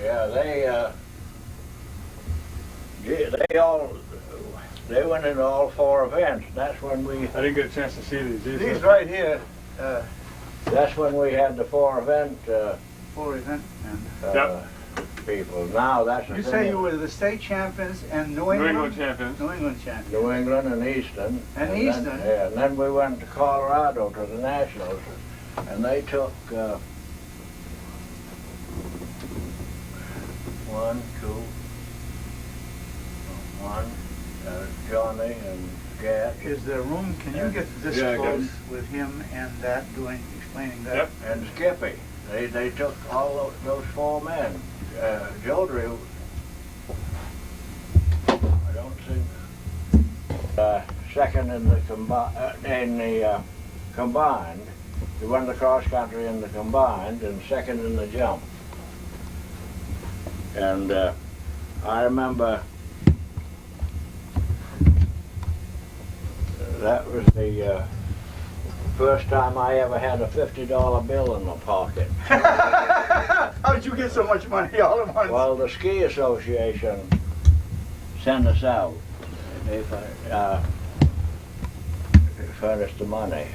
Yeah, they went into all 4 events. That's when we. I didn't get a chance to see these. These right here. That's when we had the 4 event. 4 event. Yep. People. Now that's. You say you were the state champions and New England. New England champions. New England champions. New England and Easton. And Easton. Then, yeah, and then we went to Colorado to the Nationals, and they took 1, 2, 1, Johnny and Gat. Is there room? Can you get this close with him and that explaining that? Yep. And Skippy. They took all those 4 men. Jodry, I don't think. Second in the combined. He won the cross country in the combined and second in the jump. And I remember that was the first time I ever had a $50 bill in my pocket. How did you get so much money all at once? Well, the ski association sent us out. They furnished the money.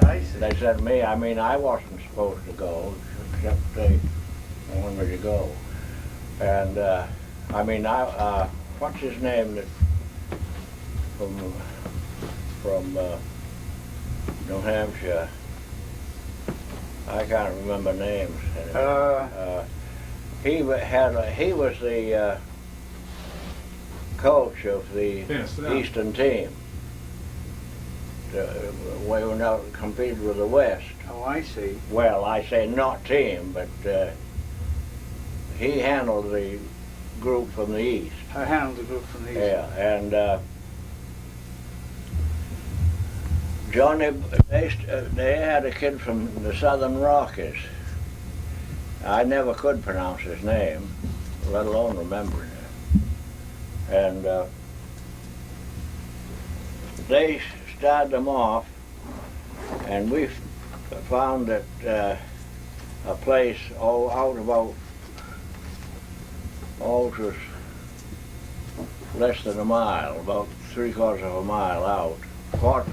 I see. They said to me, I mean, I wasn't supposed to go, except they wanted to go. And I mean, what's his name that from New Hampshire? I can't remember names. He was the coach of the Eastern team. We were not competed with the West. Oh, I see. Well, I say not team, but he handled the group from the East. I handled the group from the East. Yeah, and Johnny, they had a kid from the Southern Rockies. I never could pronounce his name, let alone remember it. And they started them off, and we found that a place out about, it was less than a mile, about 3/4 of a mile out.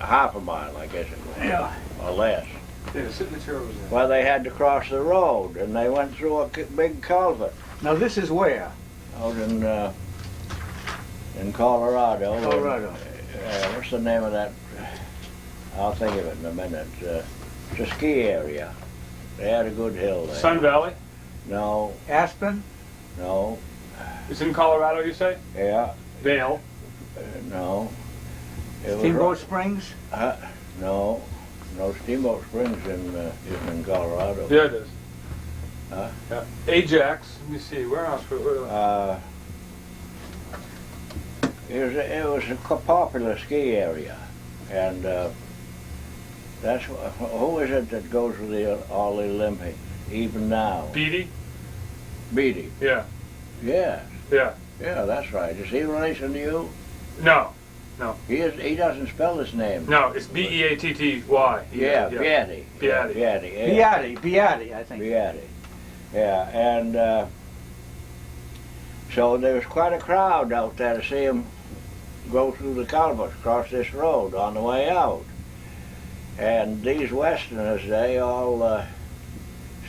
Half a mile, I guess it was, Yeah. or less. Yeah, sit in the chair over there. Well, they had to cross the road, and they went through a big culvert Now this is where? out in Colorado. Colorado. What's the name of that? I'll think of it in a minute. It's a ski area. They had a good hill there. Sun Valley? No, Aspen? no, It's in Colorado, you say? yeah, Vail? no. It was Steamboat Springs? No, Steamboat Springs isn't in Colorado. Yeah, it is. Huh? Yeah. Ajax. Let me see. Where else? It was a popular ski area, and that's who is it that goes with all the Olympics even now? Beatty? Beatty. Yeah. Yes. Yeah. Yeah, that's right. Is he relation to you? No. He doesn't spell his name. No, it's B-E-A-T-T-Y. Yeah, Beatty. Beatty. Beatty, I think. Beatty. Yeah, and so there was quite a crowd out there to see him go through the culvert, across this road on the way out. And these Westerners, they all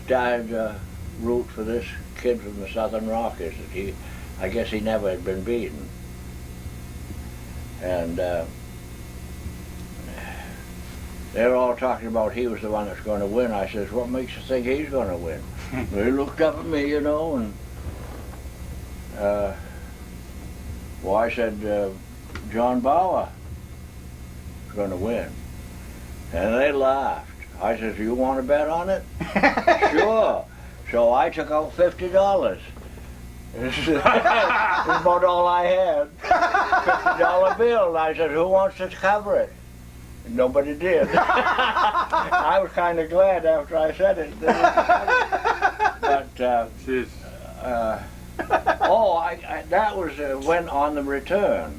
started a route for this kid from the Southern Rockies. That I guess he never had been beaten. And they're all talking about he was the one that's going to win. I says, what makes you think he's going to win? They looked up at me, you know, and well, I said, John Bauer is going to win. And they laughed. I says, you want to bet on it? Sure. So I took out $50. This is about all I had. $50 bill. And I said, who wants to cover it? And nobody did. I was kind of glad after I said it. But, that was when on the return.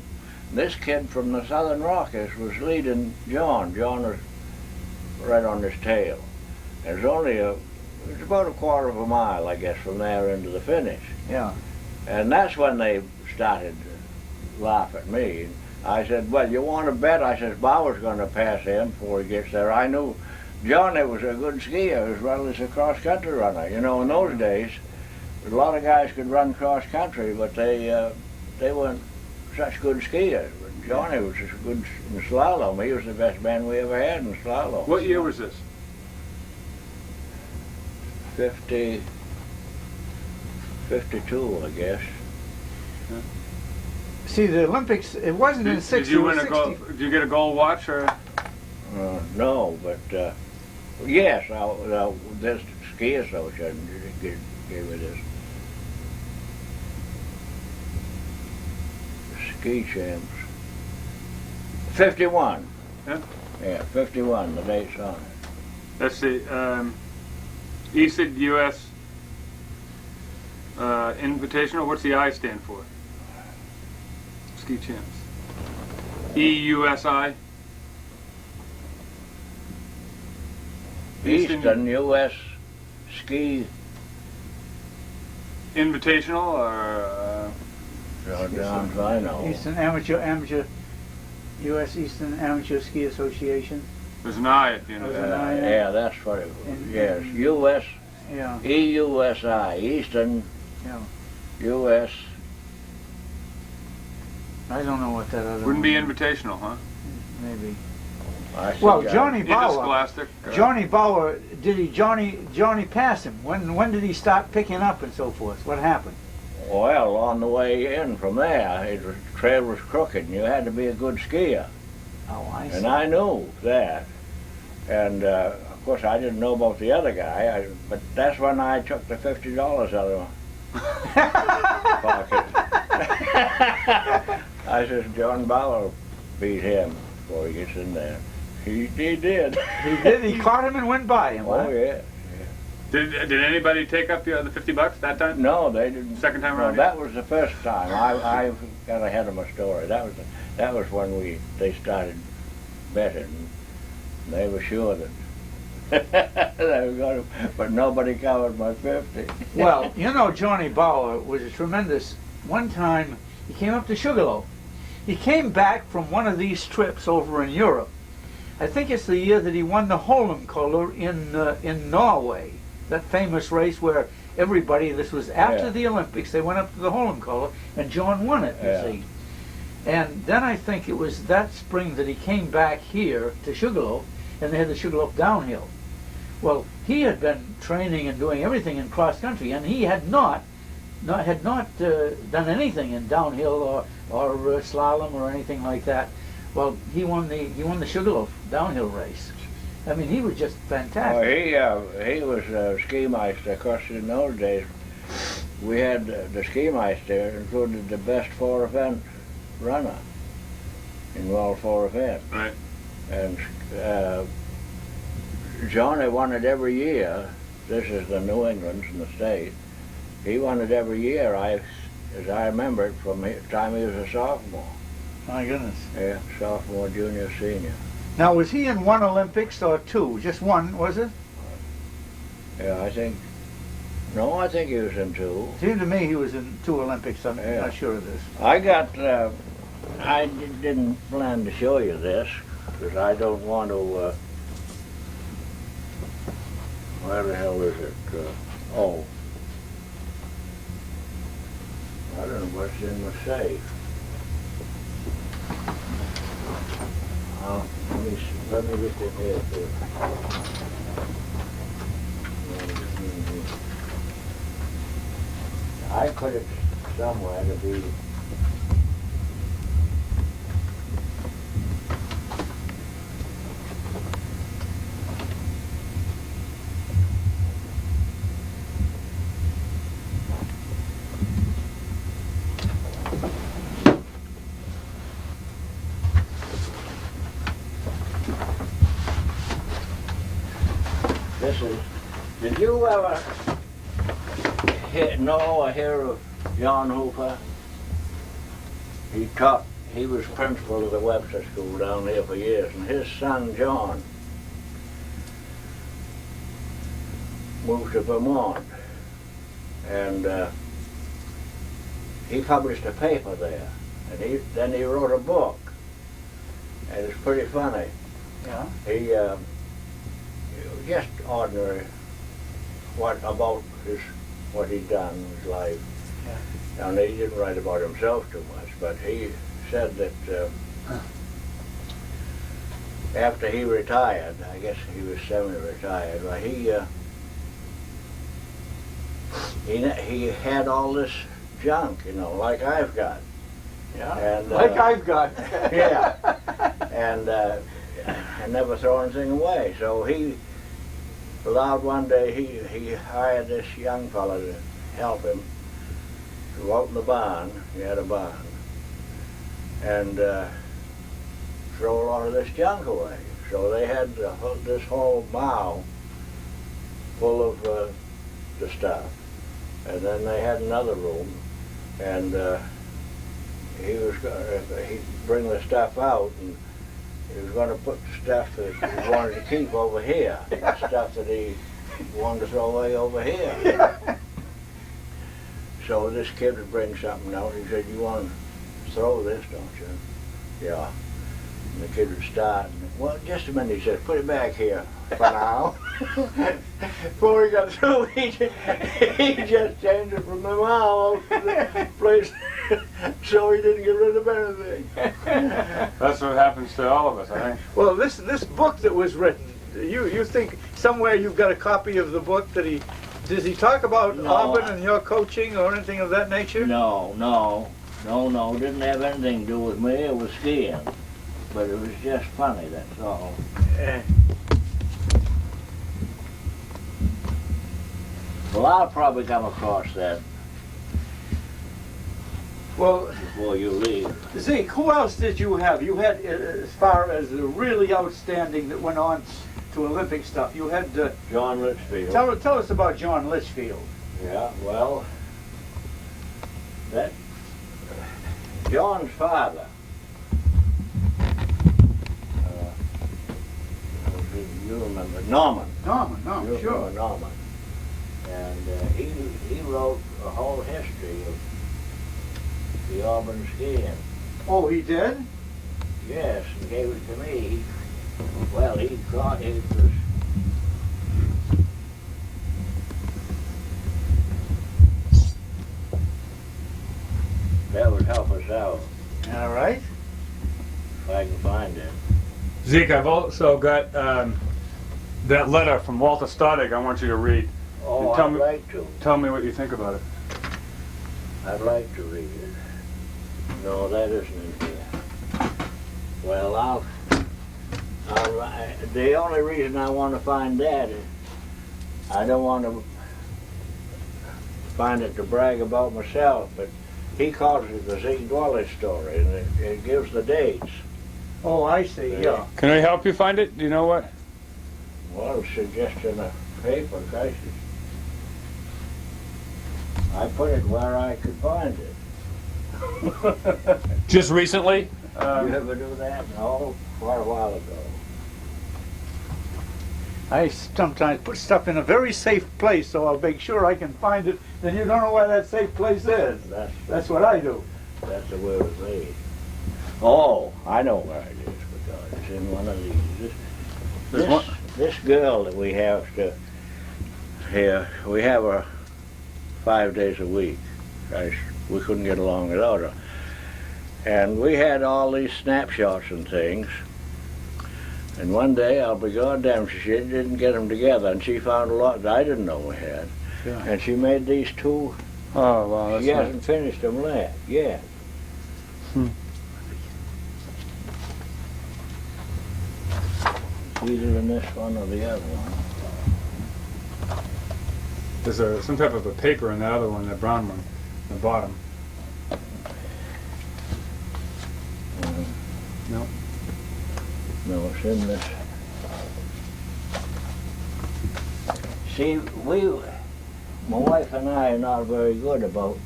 This kid from the Southern Rockies was leading John. John was right on his tail. There's only it was about a quarter of a mile, I guess, from there into the finish. Yeah. And that's when they started to laugh at me. I said, well, you want to bet? I said, Bauer's going to pass him before he gets there. I knew Johnny was a good skier as well as a cross-country runner. You know, in those days, a lot of guys could run cross-country, but they weren't such good skiers. But Johnny was just good in slalom. He was the best man we ever had in slalom. What year was this? 52, I guess. See, the Olympics, it wasn't in 60. Did you win it a was gold? 60. Did you get a gold watch or? No, but yes, this ski association gave me this. Ski champs. 51. Yeah. Yeah, 51, the date's on it. That's the Eastern U.S. Invitational. What's the I stand for? Ski champs. EUSI. Eastern U.S. Ski. Invitational or? John, I know. Eastern Amateur, U.S. Eastern Amateur Ski Association. There's an I at the end of There's an that. I. Yeah, that's what it was. And- Yes, U.S. Yeah, EUSI, Eastern yeah. U.S. I don't know what that other Wouldn't be one is. invitational, huh? Maybe. I Well, think Johnny Bauer. Interscholastic. Johnny Bauer, Johnny passed him. When did he start picking up and so forth? What happened? Well, on the way in from there, the trail was crooked, and you had to be a good skier. Oh, I see. And I knew that. And, of course, I didn't know about the other guy, but that's when I took the $50 out of my pocket. I says, John Bauer beat him before he gets in there. He did. He did. He caught him and went by him. Oh, huh? yeah. Did anybody take up the $50 that time? No, they didn't. Second time No, around? that was the first time. I got ahead of my story. That was when they started betting. They were sure that they were going to, but nobody covered my 50. Well, you know, Johnny Bauer was a tremendous. One time, he came up to Sugarloaf. He came back from one of these trips over in Europe. I think it's the year that he won the Holmenkollen in Norway, that famous race where everybody. This was after Yeah. the Olympics. They went up to the Holmenkollen, and John won it. Yeah. You see. And then I think it was that spring that he came back here to Sugarloaf, and they had the Sugarloaf downhill. Well, he had been training and doing everything in cross country, and he had not done anything in downhill or slalom or anything like that. Well, he won the Sugarloaf downhill race. I mean, he was just fantastic. Oh, he was a ski meister. Of course, in those days, we had the ski meister included the best four-event runner in all four events. Right. And Johnny won it every year. This is the New England's in the state. He won it every year, as I remember it, from the time he was a sophomore. My goodness. Yeah, sophomore, junior, senior. Now, was he in one Olympics or two? Just one, was it? Yeah, I think he was in two. Seemed to me he was in two Olympics. I'm Yeah. not sure of this. I didn't plan to show you this, because I don't want to, where the hell is it? I don't know what's in the safe. Let me look in here too. I put it somewhere to be. Did you ever know or hear of John Hooper? He was principal of the Webster School down there for years, and his son John moved to Vermont, and he published a paper there, and then he wrote a book, and it's pretty funny. Yeah. He just ordinary about what he'd done in his life. Yeah. And he didn't write about himself too much, but he said that after he retired, I guess he was semi-retired, well, he had all this junk, you know, like I've got. Yeah. And, like I've got. Yeah. And I never throw anything away. So he allowed one day, he hired this young fella to help him to go out in the barn. He had a barn. And throw a lot of this junk away. So they had this whole mow full of the stuff. And then they had another room, and he'd bring the stuff out, and he was going to put the stuff that he wanted to keep over here, the stuff that he wanted to throw away over here. So this kid would bring something out. He said, "You want to throw this, don't you?" "Yeah." And the kid would start. And, "Well, just a minute," he said, "put it back here for now." Before he got through, he just changed it from the mouth to the place so he didn't get rid of anything. That's what happens to all of us, I think. Well, this book that was written, you think somewhere you've got a copy of the book that does he talk about No. Auburn and your coaching or anything of that nature? No, didn't have anything to do with me. It was skiing. But it was just funny, that's all. Well, I'll probably come across that Well, before you leave. Zeke, who else did you have? You had, as far as the really outstanding that went on to Olympic stuff, you had... John Litchfield. Tell us about John Litchfield. Yeah, well, that John's father, you remember, Norman. Norman, You sure. remember Norman. And he wrote a whole history of the Auburn skiing. Oh, he did? Yes, and gave it to me. He thought it was... That would help us out, All right. if I can find it. Zeke, I've also got that letter from Walter Stoddard I want you to read. Oh, And tell I'd me- like to. Tell me what you think about it. I'd like to read it. No, that isn't in here. Well, the only reason I want to find that is I don't want to find it to brag about myself, but he calls it the Zeke Dwelley story, and it gives the dates. Oh, I see, yeah. Can I help you find it? Do you know what? Well, it's just in a paper, crisis. I put it where I could find it. Just recently? You ever do that? No, quite a while ago. I sometimes put stuff in a very safe place so I'll make sure I can find it, then you don't know where that safe place is. That's what I do. That's the way with me. Oh, I know where it is because it's in one of these. This girl that we have here, we have her 5 days a week. We couldn't get along without her. And we had all these snapshots and things. And one day, I'll be goddamn, she didn't get them together, and she found a lot that I didn't know we had. Yeah. And she made these two. Oh, wow. That's She hasn't finished them yet. Either in this one or the other one. There's some type of a paper in the other one, the brown one, the bottom. No? No, it's in this. See, my wife and I are not very good about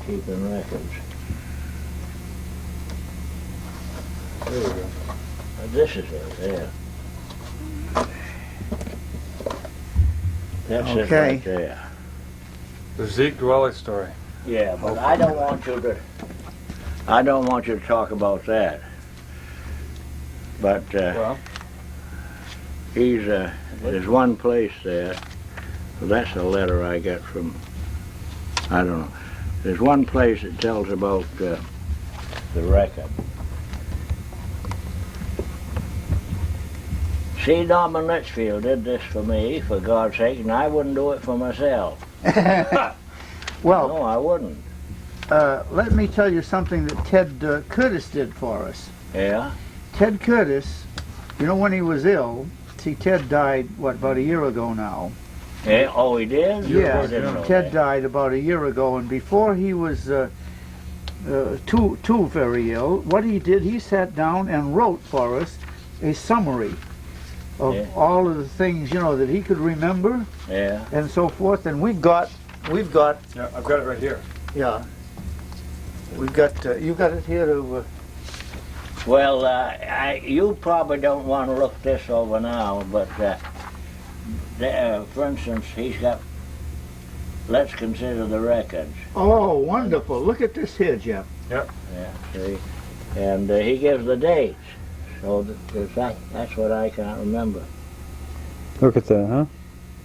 keeping records. There you go. This is it, there. That's it Okay. right there. The Zeke Dwelley story. Yeah, but I don't want you to talk about that. But Well, there's one place there. That's a letter I got from, I don't know. There's one place that tells about the record. See, Norman Litchfield did this for me, for God's sake, and I wouldn't do it for myself. Well, No, I wouldn't. let me tell you something that Ted Curtis did for us. Yeah? Ted Curtis, you know, when he was ill, see, Ted died, what, about a year ago now? Yeah. Oh, he did? Yeah, I didn't know Ted that. died about a year ago, and before he was too very ill, what he did, he sat down and wrote for us a summary of Yeah. all of the things, you know, that he could remember Yeah. and so forth. And we've got, yeah, I've got it right here. yeah, we've got, you got it here to, Well, you probably don't want to look this over now, but for instance, he's got, let's consider the records. oh, wonderful. Look at this here, Jeff. Yeah, see? And he gives the dates. So that's what I can't remember. Look at that, huh?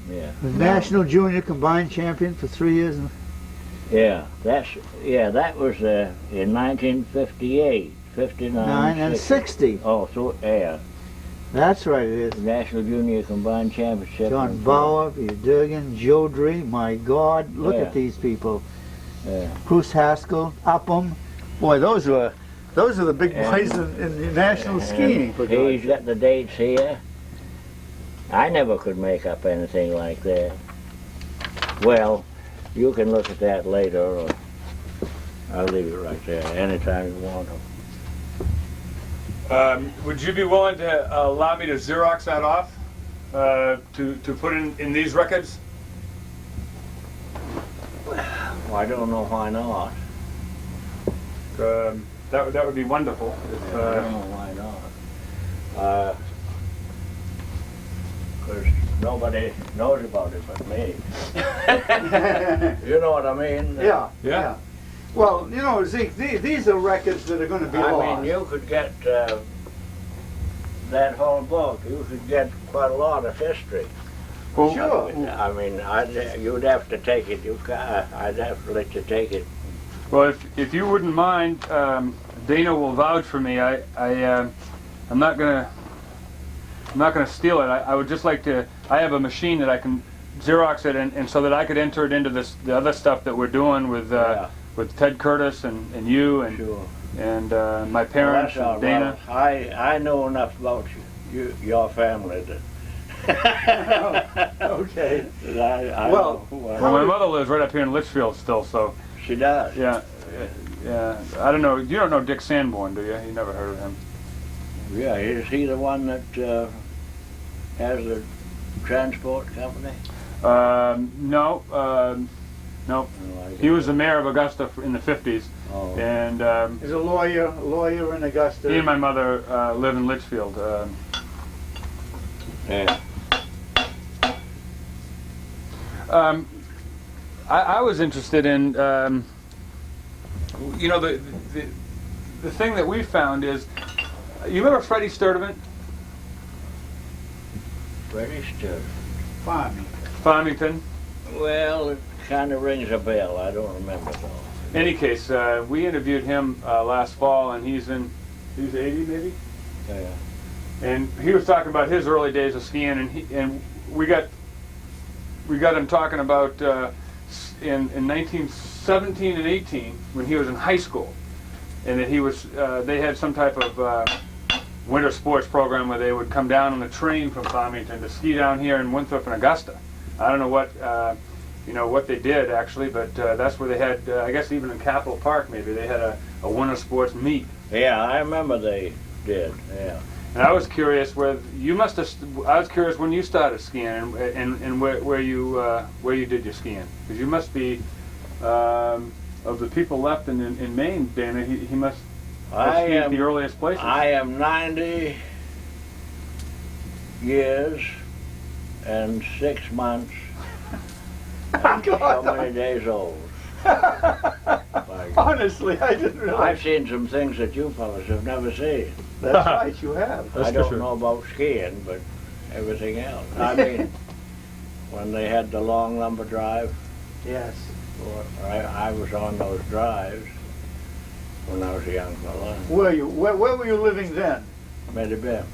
Yeah. The National Junior Combined Champion for 3 years. Yeah, that was in 1958, 59, 9 and 60. Oh, so yeah, That's right, it is. National Junior Combined Championship. John Bauer, Durgan, Jodrey, my God, look Yeah. at these people. Yeah. Bruce Haskell, Upham. Boy, those are the big Yeah. boys in the national skiing. For God's He's got the dates here. I never could make up anything like that. Well, you can look at that later, or I'll leave it right there anytime you want to. Would you be willing to allow me to Xerox that off to put in these records? Well, I don't know why not. That would be wonderful. If, I don't know why not. Because nobody knows about it but me. You know what I mean? Yeah. Well, you know, Zeke, these are records that are going to be I lost. mean, you could get that whole book. You could get quite a lot of history. Well, Sure. I mean, you'd have to take it. I'd have to let you take it. Well, if you wouldn't mind, Dana will vouch for me. I'm not gonna steal it. I would just like to. I have a machine that I can Xerox it, and so that I could enter it into the other stuff that we're doing with with Ted Curtis and you and Sure. and my parents Well, and Dana. well, I know enough about your family to. Okay. I Well, know. Well, my mother lives right up here in Litchfield still, so She does. yeah. I don't know. You don't know Dick Sanborn, do you? You never heard of him? Yeah, is he the one that has the transport company? No. No. He was the mayor of Augusta in the 50s, Oh. and He's a lawyer in Augusta. he and my mother live in Litchfield. Yeah. I was interested in, you know, the thing that we found is, you remember Freddie Sturdivant? Freddie Stewart. Farmington. Well, it kind of rings a bell. I don't remember though. In any case, we interviewed him last fall, and he's 80 maybe? Yeah. And he was talking about his early days of skiing, and we got him talking about in 1917 and 18 when he was in high school, and that he was they had some type of winter sports program where they would come down on the train from Farmington to ski down here in Winthrop and Augusta. I don't know what what they did actually, but that's where they had I guess even in Capitol Park maybe they had a winter sports meet. Yeah, I remember they did. Yeah. And I was curious where you must have. I was curious when you started skiing and where you did your skiing, because you must be of the people left in Maine, Dana. He must have skied at the earliest places. I am 90 years and 6 months so many days old. Like, Honestly, I didn't realize. I've seen some things that you fellas have never seen. That's right, you have. That's I for don't sure. know about skiing, but everything else. I mean, when they had the long lumber drive, Yes. I was on those drives when I was a young fella. Where were you living then? Many Bims.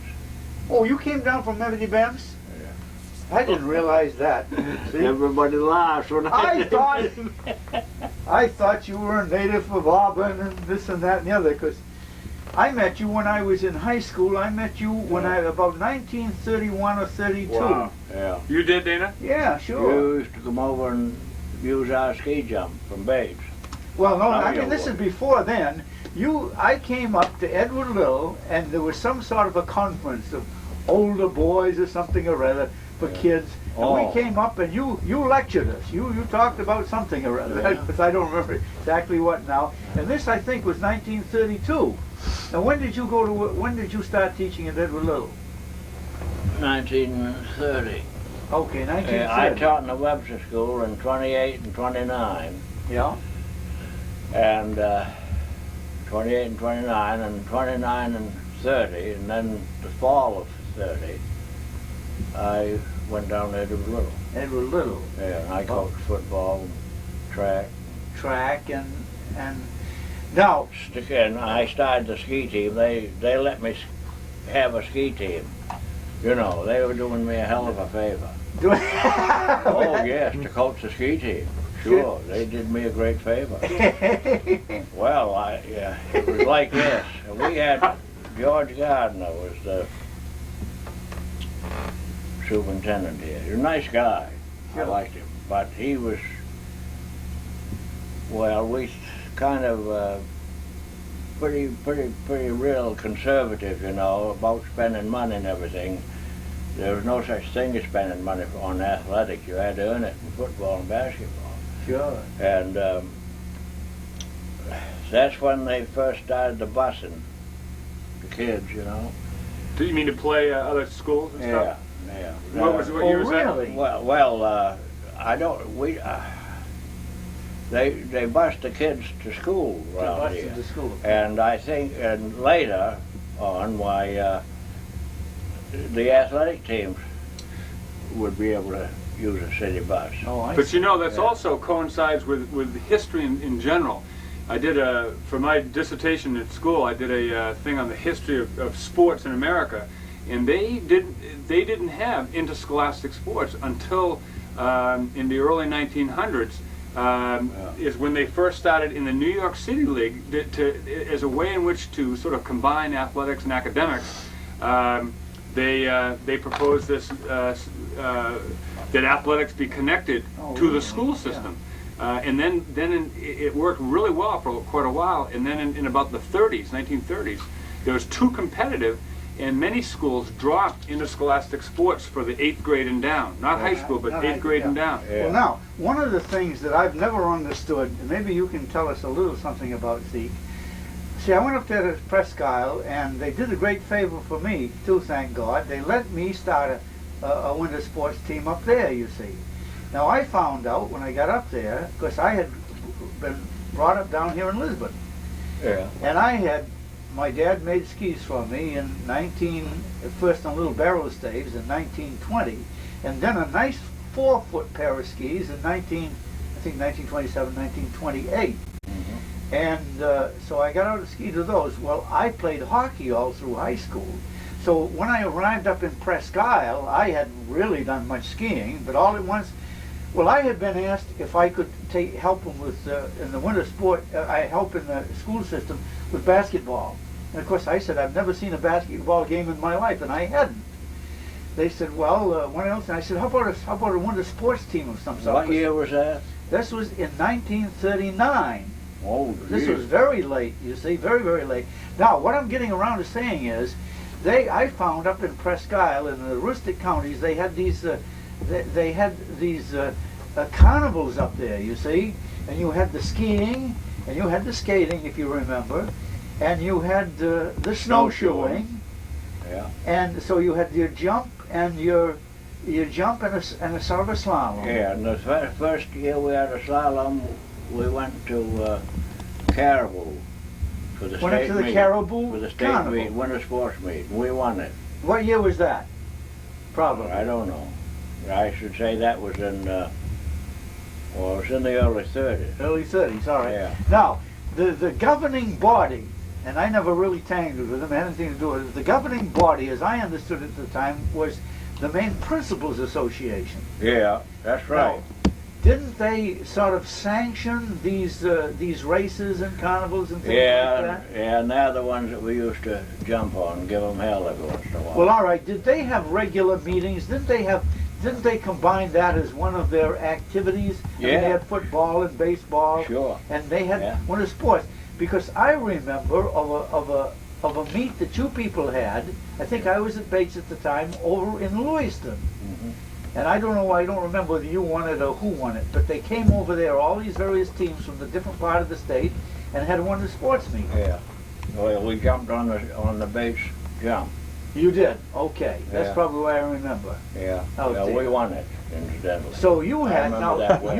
Oh, you came down from Mebany Bems? Yeah. I didn't realize that. See? Everybody laughs when I thought you were a native of Auburn and this and that and the other, because I met you when I was in high school. I met you when I about 1931 or 32. Wow. Yeah. You did, Dana? Yeah, sure. You used to come over and use our ski jump from Babes. Well, no, Now I you mean, this were. is before then. I came up to Edward Little, and there was some sort of a conference of older boys or something or other for kids. And Oh. we came up, and you lectured us. You talked about something or other, Yeah. because I don't remember exactly what now. And this, I think, was 1932. And when did you start teaching at Edward Little? 1930. Okay, 1930. I taught in the Webster School in 28 and 29. Yeah. And 28 and 29, and 29 and 30, and then the fall of 30, I went down there to Little. Edward Little. Yeah, and I coached football, track, Track and now. and I started the ski team. They let me have a ski team. You know, they were doing me a hell of a favor. Oh yes, to coach the ski team. Sure, they did me a great favor. Well, it was like this. We had George Gardner was the superintendent here. He was a nice guy. I liked him, but he was, well, we kind of pretty real conservative, you know, about spending money and everything. There was no such thing as spending money on athletics. You had to earn it in football and basketball. Sure. And that's when they first started the busing the kids, you know. Do you mean to play other schools and stuff? Yeah. What year was that? really? Well, I don't. They bused the kids to school around Busted here, to school. and I think, and later on, why the athletic teams would be able to use a city bus. Oh, I But see. you know, that's also coincides with history in general. I did for my dissertation at school, I did a thing on the history of sports in America, and they didn't have interscholastic sports until in the early 1900s. Is when they first started in the New York City League as a way in which to sort of combine athletics and academics. They proposed this that athletics be connected to the school system. And then it worked really well for quite a while. And then in about the 30s, 1930s, there was too competitive, and many schools dropped interscholastic sports for the 8th grade and down. Not high school, but 8th grade and down. Yeah. Well, now, one of the things that I've never understood, and maybe you can tell us a little something about, Zeke. See, I went up there to Presque Isle, and they did a great favor for me, too, thank God. They let me start a winter sports team up there, you see. Now, I found out when I got up there, because I had been brought up down here in Lisbon, Yeah. and my dad made skis for me in first on little barrel staves in 1920, and then a nice 4-foot pair of skis in 1927, 1928. And so I got out to ski to those. Well, I played hockey all through high school. So when I arrived up in Presque Isle, I hadn't really done much skiing, but all at once, well, I had been asked if I could help them with, in the winter sport, I help in the school system with basketball. And of course I said, I've never seen a basketball game in my life, and I hadn't. They said, well, what else? And I said, how about a winter sports team of some sort? What year was that? This was in 1939. Oh, This geez. was very late, you see, very, very late. Now, what I'm getting around to saying is, I found up in Presque Isle, in the rustic counties, they had these carnivals up there, you see, and you had the skiing, and you had the skating, if you remember, and you had the snowshoeing, Yeah. and so you had your jump and your You jump in a sort of a slalom. Yeah, and the first year we had a slalom, we went to Caribou for the Went state to the meet. Caribou For the state Carnival. meet, winter sports meet. We won it. What year was that? Probably. I don't know. I should say that was in, well, it was in the early 30s. Early 30s, all right. Yeah. Now, the governing body, and I never really tangled with them, had anything to do with it, the governing body, as I understood it at the time, was the Maine Principals Association. Yeah, that's right. Now, didn't they sort of sanction these races and carnivals and things like that? Yeah, and they're the ones that we used to jump on and give them hell every once in a while. Well, all right. Did they have regular meetings? Didn't they combine that as one of their activities? I mean, Yeah. they had football and baseball. Sure. And they had Yeah. one of the sports. Because I remember of a meet that you people had. I think I was at Bates at the time over in Lewiston. Mhm. And I don't know, I don't remember whether you won it or who won it, but they came over there, all these various teams from the different part of the state, and had one of the sports meets. Yeah. Well, we jumped on the Bates jump. You did? Okay. That's Yeah. probably why I remember. Yeah. Oh, yeah, dear. we won it, incidentally. So you I had, remember now, that well.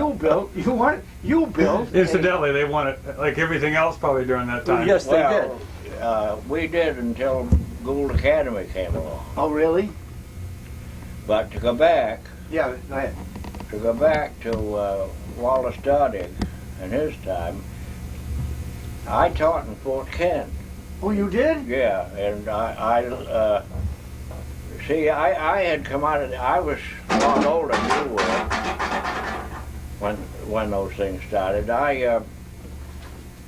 you built. Incidentally, they won it like everything else probably during that time. Yes, they did. We did until Gould Academy came along. Oh, really? But to go back Yeah, go ahead. to Wallace Dardig and his time, I taught in Fort Kent. Oh, you did? Yeah, and I had come out of, I was a lot older than you were when those things started. I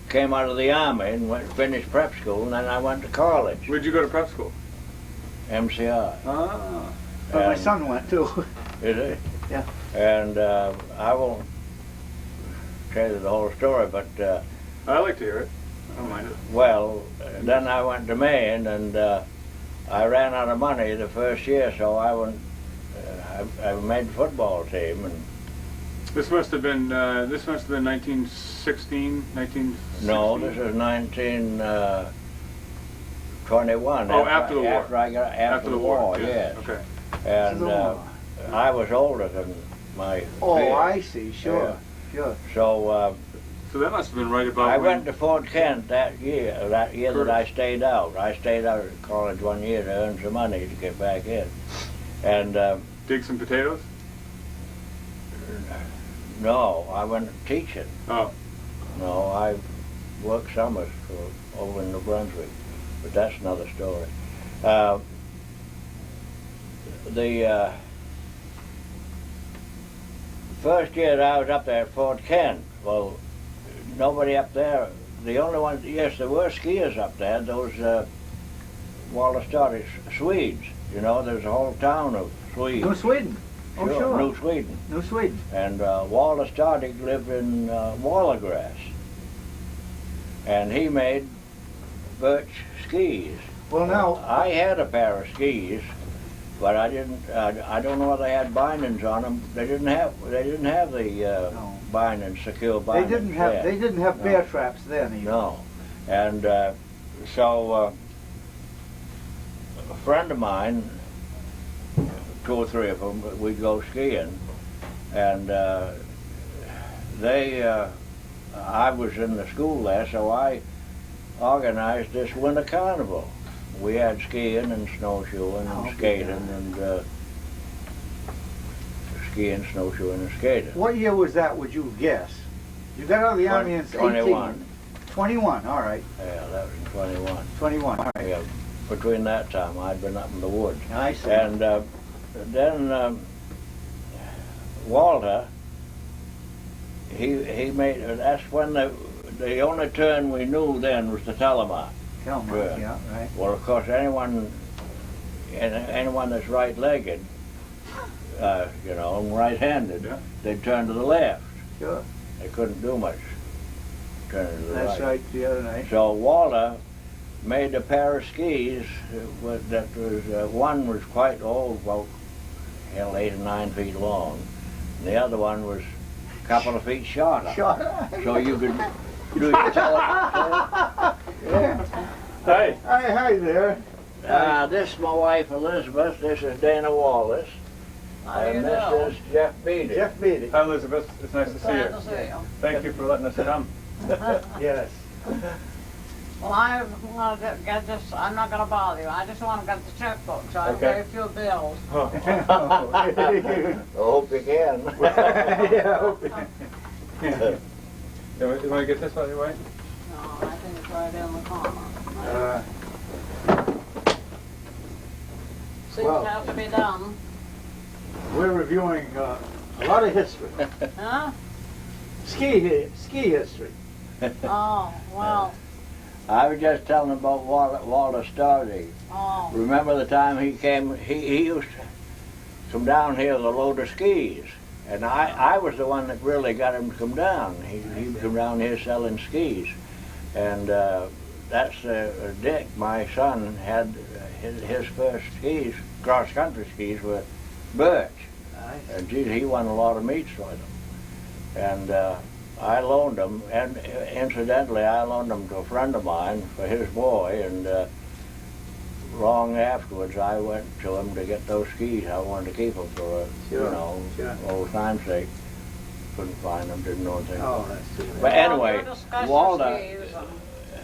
came out of the Army and finished prep school, and then I went to college, Where'd you go to prep school? MCI. Ah. But my And- son went too. Is it? Yeah. And I won't tell you the whole story, but I like to hear it. I don't mind it. well, then I went to Maine, and I ran out of money the first year, so I went. I made the football team, and This must have been 1916, 1916. no, this is 1921. Oh, after the war. After I got after the war, yeah. yes. Okay. And The war. I was older than my Oh, peers. I see. Sure. Sure. So So that must have been right about I when... went to Fort Kent that year that I stayed out. I stayed out at college one year to earn some money to get back in. And Dig some potatoes? no, I went teaching. Oh. No, I worked summers over in New Brunswick, but that's another story. The first year that I was up there at Fort Kent, well, nobody up there, the only one, yes, there were skiers up there, those Wallace Dardig Swedes. You know, there's a whole town of Swedes. New Sweden. Oh, sure. New Sweden. New Sweden. And Wallace Dardig lived in Wallagrass. And he made birch skis. Well, now, I had a pair of skis, but I didn't. I don't know if they had bindings on them. They didn't have the No. bindings, secure they bindings. didn't have No. bear traps then either. No, and so a friend of mine, 2 or 3 of them, we'd go skiing, and I was in the school there, so I organized this winter carnival. We had skiing and snowshoeing and Oh, skating good. and skiing, snowshoeing, and skating. What year was that, would you guess? You got out of the Army in 21. 21, all right. Yeah, that was in 21. 21, all right. Yeah, between that time, I'd been up in the woods. I see. And then Walter, he made, that's when the only turn we knew then was the telemark. Tell me, Good. yeah, right. Well, of course, anyone that's right-legged, you know, and right-handed, Yeah. they'd turn to the left. Sure. They couldn't do much turning to the That's right, the other night. So Walter made a pair of skis that was, one was quite old, about 8 or 9 feet long, and the other one was a couple of feet shorter. Sure. So you could tell it. Hey. Hi there. This is my wife Elizabeth, this is Dana Wallace. How do you And do? this is Jeff Beatty. Jeff Beatty. Hi, Elizabeth. It's nice to see Glad you. to see you. Thank you for letting us come. Yes. Well, I'm gonna get this. I'm not gonna bother you. I just want to get the checkbook, so I Okay. pay a few bills. I hope you can. Yeah. You want to get this out of your way? No, I think it's right in the corner. Seems well. to have to be done. We're reviewing a lot of history. Huh? Ski history. Oh, well. I was just telling about Walter Stoddy. Oh. Remember the time he came, he used to come down here with a load of skis. And I was the one that really got him to come down. He'd come down here selling skis. And that's Dick, my son, had his first skis, cross-country skis, were birch. Nice. And geez, he won a lot of meets with them. And I loaned them, and incidentally, I loaned them to a friend of mine for his boy, and long afterwards, I went to him to get those skis. I wanted to keep them for, Sure, sure. old time's sake. Couldn't find them, didn't know anything. Oh, that's too But bad. anyway, Well, you discuss your Walter, skis, and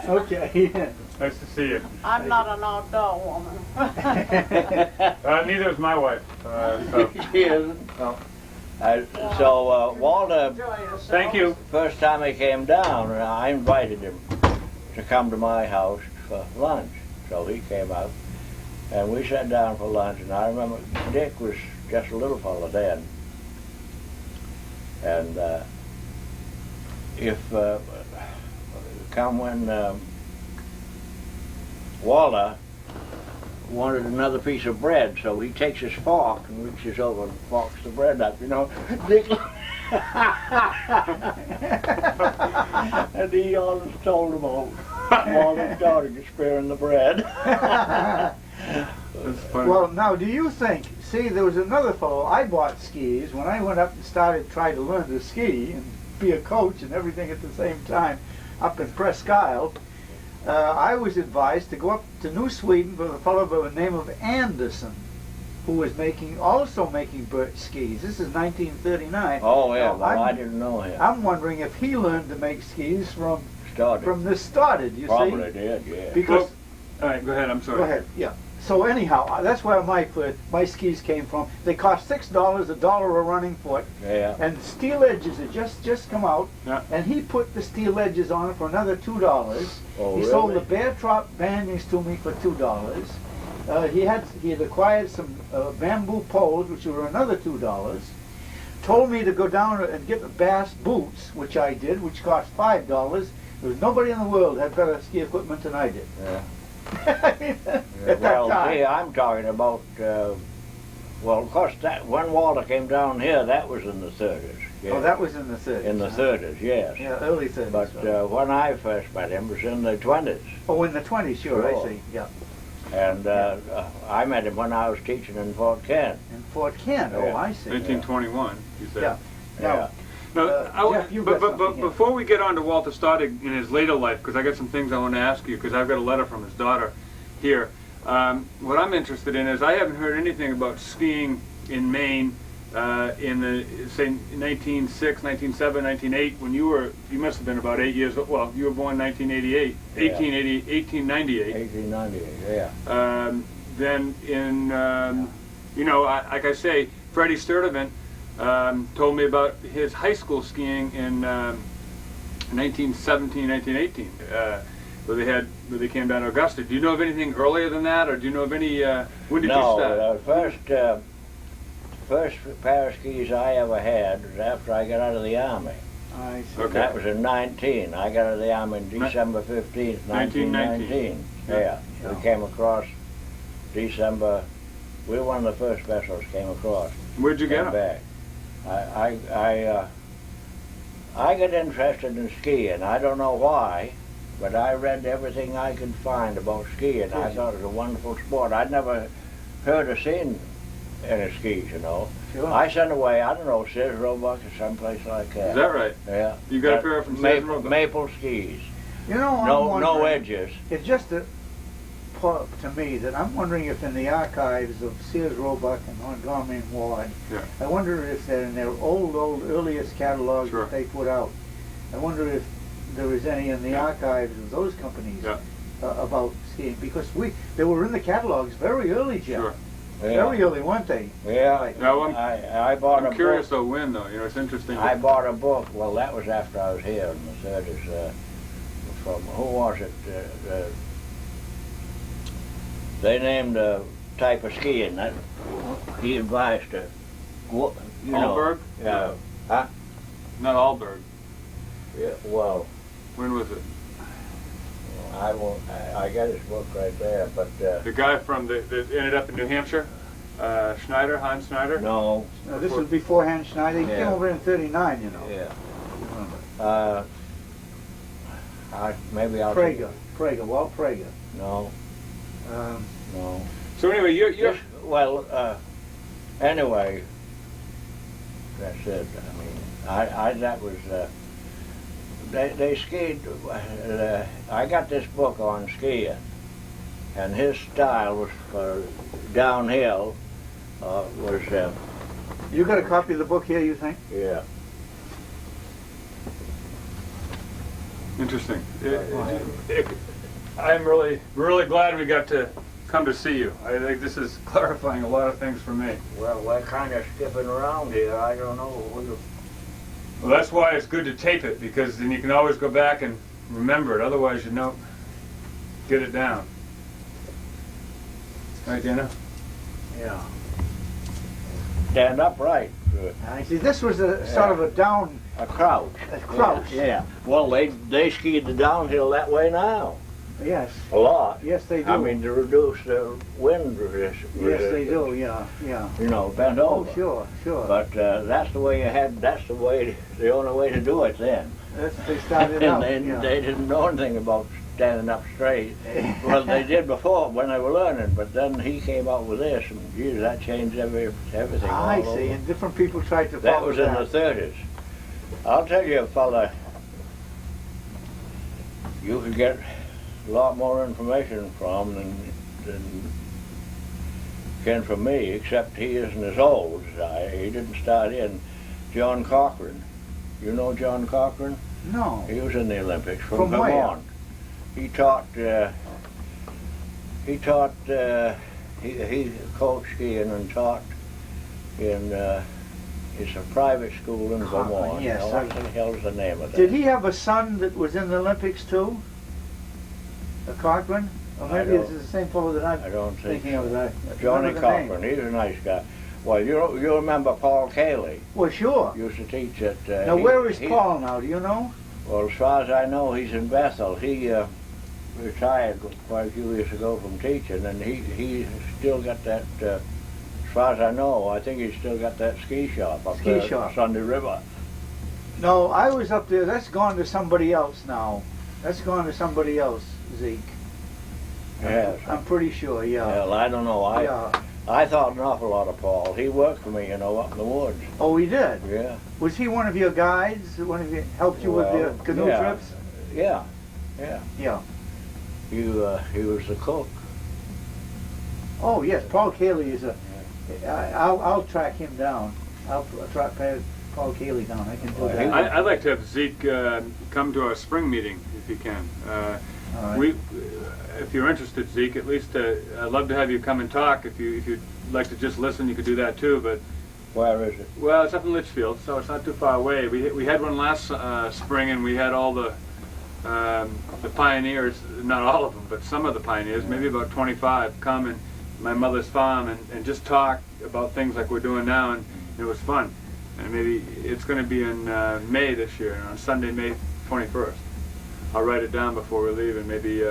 Okay. Nice to see you. I'm not an outdoor woman. Neither is my wife. So. she isn't. No. So Walter, Enjoy yourself. Thank you. first time he came down, I invited him to come to my house for lunch. So he came out, and we sat down for lunch, and I remember Dick was just a little fellow then. And come when Walter wanted another piece of bread, so he takes his fork and reaches over and forks the bread up, you know. Dick, and he always told him all Walter started sparing the bread. That's funny. Well, now, do you think, see, there was another fellow, I bought skis, when I went up and started trying to learn to ski and be a coach and everything at the same time, up in Presque Isle, I was advised to go up to New Sweden with a fellow by the name of Anderson, who was also making birch skis. This is 1939. Oh yeah, Now, well I didn't know him. I'm wondering if he learned to make skis from Started. this started, you Probably see? did, yeah. Because, All right, go ahead. I'm sorry. go ahead, yeah. So anyhow, that's where my skis came from. They cost $6, $1 a running foot, Yeah. and steel edges had just come out, Yeah. and he put the steel edges on it for another $2. Oh, He sold really? the bear trap banyans to me for $2. He had acquired some bamboo poles, which were another $2. Told me to go down and get the bass boots, which I did, which cost $5. There was nobody in the world had better ski equipment than I did. Yeah. At that Well, time. see, I'm talking about, well, of course, that when Walter came down here, that was in the 30s. Yeah. Oh, that was in the 30s. in the huh? 30s, yes. Yeah, early 30s. But right. when I first met him, it was in the 20s. Oh, in the 20s, sure, Sure. I see. Yeah. And I met him when I was teaching in Fort Kent. In Fort Kent. Oh, Yeah. I see. 1921, you said. Yeah. Yeah. No, Jeff, you've but, got but something here. before we get on to Walter Stoddard in his later life, because I got some things I want to ask you, because I've got a letter from his daughter here. What I'm interested in is I haven't heard anything about skiing in Maine in the, say, 1906, 1907, 1908, when you must have been about 8 years old. Well, you were born 1988, Yeah. 1898. 1898, yeah. Then in, like I say, Freddie Sturdivant told me about his high school skiing in 1917, 1918, where they came down to Augusta. Do you know of anything earlier than that, or do you know of any? When did you start? No, the first pair of skis I ever had was after I got out of the Army. I see. Okay. That was in 19. I got out of the Army on December 15th, 1919. Yeah. Yeah. We came across December. We were one of the first vessels came across. Where'd you get Came them? back. I got interested in skiing. I don't know why, but I read everything I could find about skiing. I thought it was a wonderful sport. I'd never heard or seen any skis, you know. Sure. I sent away, I don't know, Sears Roebuck or someplace like that. Is that right? Yeah. You got a pair from Sears maple, Roebuck? maple skis. You know, I'm No wondering, edges. It's just that to me that I'm wondering if in the archives of Sears Roebuck and Montgomery and Ward, Yeah. I wonder if they're in their old earliest catalogs Sure. that they put out. I wonder if there is any in the Yeah. archives of those companies Yeah. about skiing, because they were in the catalogs very early, Jim. Sure. Very early, weren't they? Yeah. Right. Now, I bought a I'm curious book. though when though. You know, it's interesting. I bought a book. Well, that was after I was here in the 30s. From who was it? They named a type of skiing that he advised to. You know, Alberg? Yeah. Huh? Not Alberg. Yeah. Well, When was it? I won't. I got his book right there, but The guy from that ended up in New Hampshire, Schneider, Hans Schneider. no. No, this was beforehand Schneider. He came Yeah. over in '39, you know. Yeah. Maybe I'll. Prager, Walt Prager. No. Um, No. So anyway, you're Well, anyway, that's it. I mean, that was, they skied, I got this book on skiing, and his style was for downhill, was, you got a copy of the book here, you think? yeah. interesting. I'm really glad we got to come to see you. I think this is clarifying a lot of things for me. Well, we're kind of skipping around here. I don't know. Well, that's why it's good to tape it, because then you can always go back and remember it. Otherwise, you don't get it down. Right, Dana? Yeah. Stand upright. I see. This was a sort of a down. A crouch. A crouch. Yeah. Well, they skied the downhill that way now. Yes. A lot. Yes, they do. I mean, to reduce the wind resistance. Yes, they do. Yeah, yeah. You know, bent Oh, over. sure, sure. But that's the way you had. That's the only way to do it then. They started And out. they didn't know anything about standing up straight. Well, they did before when they were learning, but then he came out with this, and geez, that changed everything. I all see. over. And different people tried to That follow was in the 30s. I'll tell you, fella, you could get a lot more information from than can from me, except he isn't as old as I. He didn't start in. John Cochran. You know John Cochran? No. He was in the Olympics From where? Vermont. He coached skiing and taught in, it's a private school in Cochran, Vermont. yes, Now, what the hell's the name of that? Did he have a son that was in the Olympics too? A Cochran? Or maybe don't- this is the same fellow that I'm I don't think thinking of. That. Johnny Remember the name. Cochran, he's a nice guy. Well, you remember Paul Cayley, Well, sure. used to teach at... Now, where is Paul now? Do you know? Well, as far as I know, he's in Bethel. He retired quite a few years ago from teaching, and he still got that, as far as I know, I think he's still got that ski shop up Ski there shop. at Sunday River. No, I was up there. That's gone to somebody else now. That's gone to somebody else, Zeke. Yes. I'm pretty sure, yeah. Well, I don't know. I thought an awful lot of Paul. He worked for me, up in the woods. Oh, he did? Yeah. Was he one of your guides? One of you helped you with the canoe yeah. trips? Yeah. Yeah. He was the cook. Oh, yes. Paul Cayley is a... I'll track him down. I'll track Paul Cayley down. I can do that. I'd like to have Zeke come to our spring meeting if he can. All right. If you're interested, Zeke, at least I'd love to have you come and talk. If you'd like to just listen, you could do that too. But Where is it? well, it's up in Litchfield, so it's not too far away. We had one last spring, and we had all the pioneers, not all of them, but some of the pioneers, maybe about 25, come and my mother's farm and just talk about things like we're doing now, and it was fun. And maybe it's going to be in May this year, on Sunday, May 21st. I'll write it down before we leave, and maybe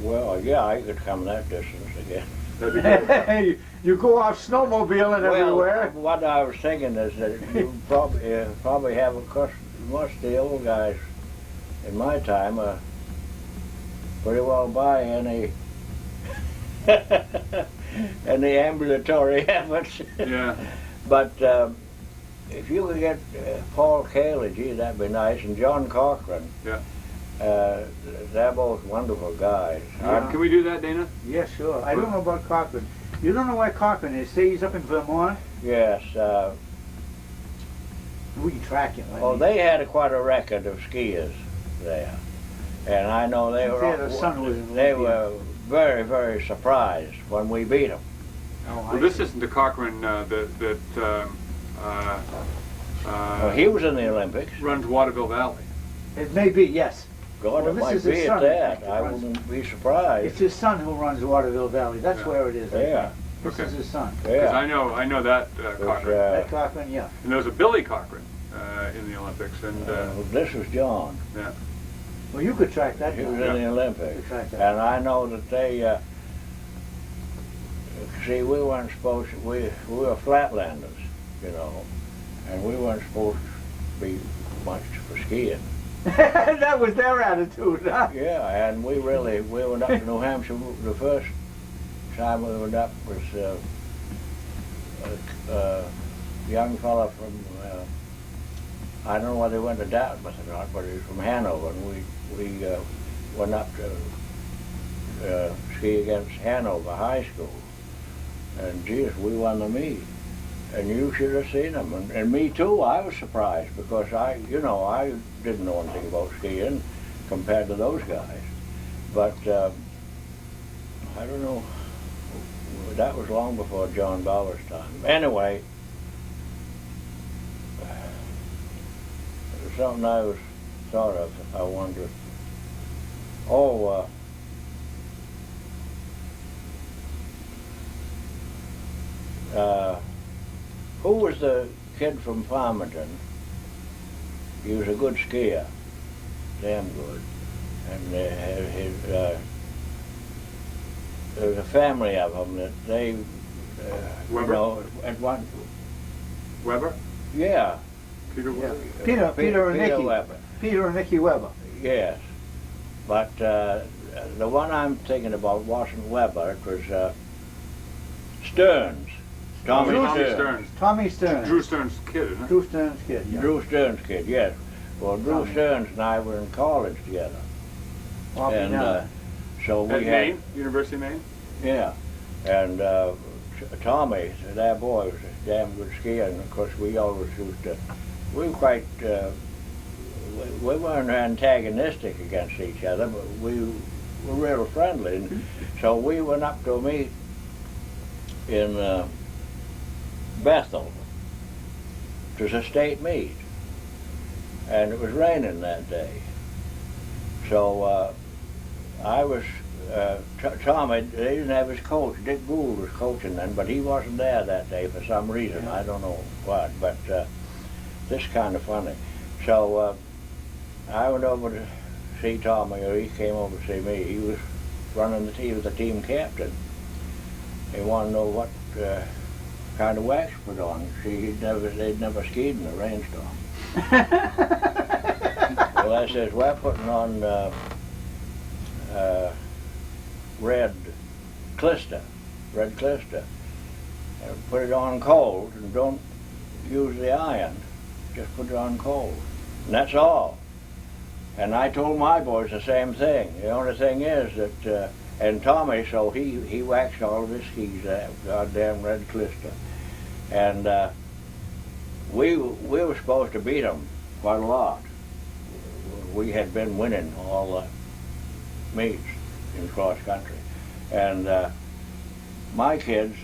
Well, yeah, I could come that distance again. that'd be good. Hey, you go off snowmobiling everywhere. Well, what I was thinking is that you probably have, of course, most of the old guys in my time pretty well buy any ambulatory efforts. Yeah. But if you could get Paul Cayley, gee, that'd be nice, and John Cochran. Yeah. They're both wonderful guys. Can we do that, Dana? Yeah, sure. I don't know about Cochran. You don't know where Cochran is? Say he's up in Vermont. Yes. We can track him. I Oh, mean. they had quite a record of skiers there, and I know they were. They had a son who was in They Olympia. were very, very surprised when we beat them. Oh, Well, this isn't the Cochran that Well, he was in the Olympics. runs Waterville Valley. It may be, yes. God, Well, it this might is his be son, at I that. think, I runs- wouldn't be surprised. It's his son who runs Waterville Valley. That's Yeah. where it is. I Yeah. think. This Okay. is his son. Because Yeah. I know that It was, Cochran. That Cochran, yeah. And there's a Billy Cochran in the Olympics, and this was John. yeah. Well, you could track that He down. was in the Olympics. You track that. And I know that they, see, we weren't supposed to, we were flatlanders, you know, and we weren't supposed to be much for skiing. That was their attitude, huh? Yeah, and we went up to New Hampshire. The first time we went up was a young fella from, I don't know whether he went to Dartmouth or not, but he was from Hanover, and we went up to ski against Hanover High School. And geez, we won the meet. And you should have seen them. And me too, I was surprised because I didn't know anything about skiing compared to those guys. But I don't know, that was long before John Bauer's time. Anyway, it was something I was thought of, I wondered. Oh, who was the kid from Farmington? He was a good skier, damn good. And there was a family of them that they, Weber? at one, Weber? yeah. Peter Yeah. Weber? Peter and Nicky. Weber. Peter and Nicky Weber. Yes, but the one I'm thinking about wasn't Weber. It was Stearns, Tommy Stearns. Tommy Stearns. Drew Stearns' kid, isn't it? Drew Stearns' kid. Yeah. Drew Stearns' kid, yes. Well, Drew Tommy. Stearns and I were in college together, Well, and now, so we At had, Maine, University of Maine? yeah, and Tommy, that boy, was a damn good skier, and of course we always used to. We were quite. We weren't antagonistic against each other, but we were real friendly. And so we went up to a meet in Bethel. It was a state meet, and it was raining that day. So I was, Tommy, they didn't have his coach. Dick Gould was coaching then, but he wasn't there that day for some reason. I don't know what, but this is kind of funny. So I went over to see Tommy, or he came over to see me. He was running the team, he was the team captain. He wanted to know what kind of wax put on. They'd never skied in a rainstorm. Well, I says, we're putting on red clister. And put it on cold, and don't use the iron. Just put it on cold. And that's all. And I told my boys the same thing. The only thing is that, and Tommy, so he waxed all of his skis, that goddamn red clister. And we were supposed to beat them quite a lot. We had been winning all the meets in cross country. And my kids,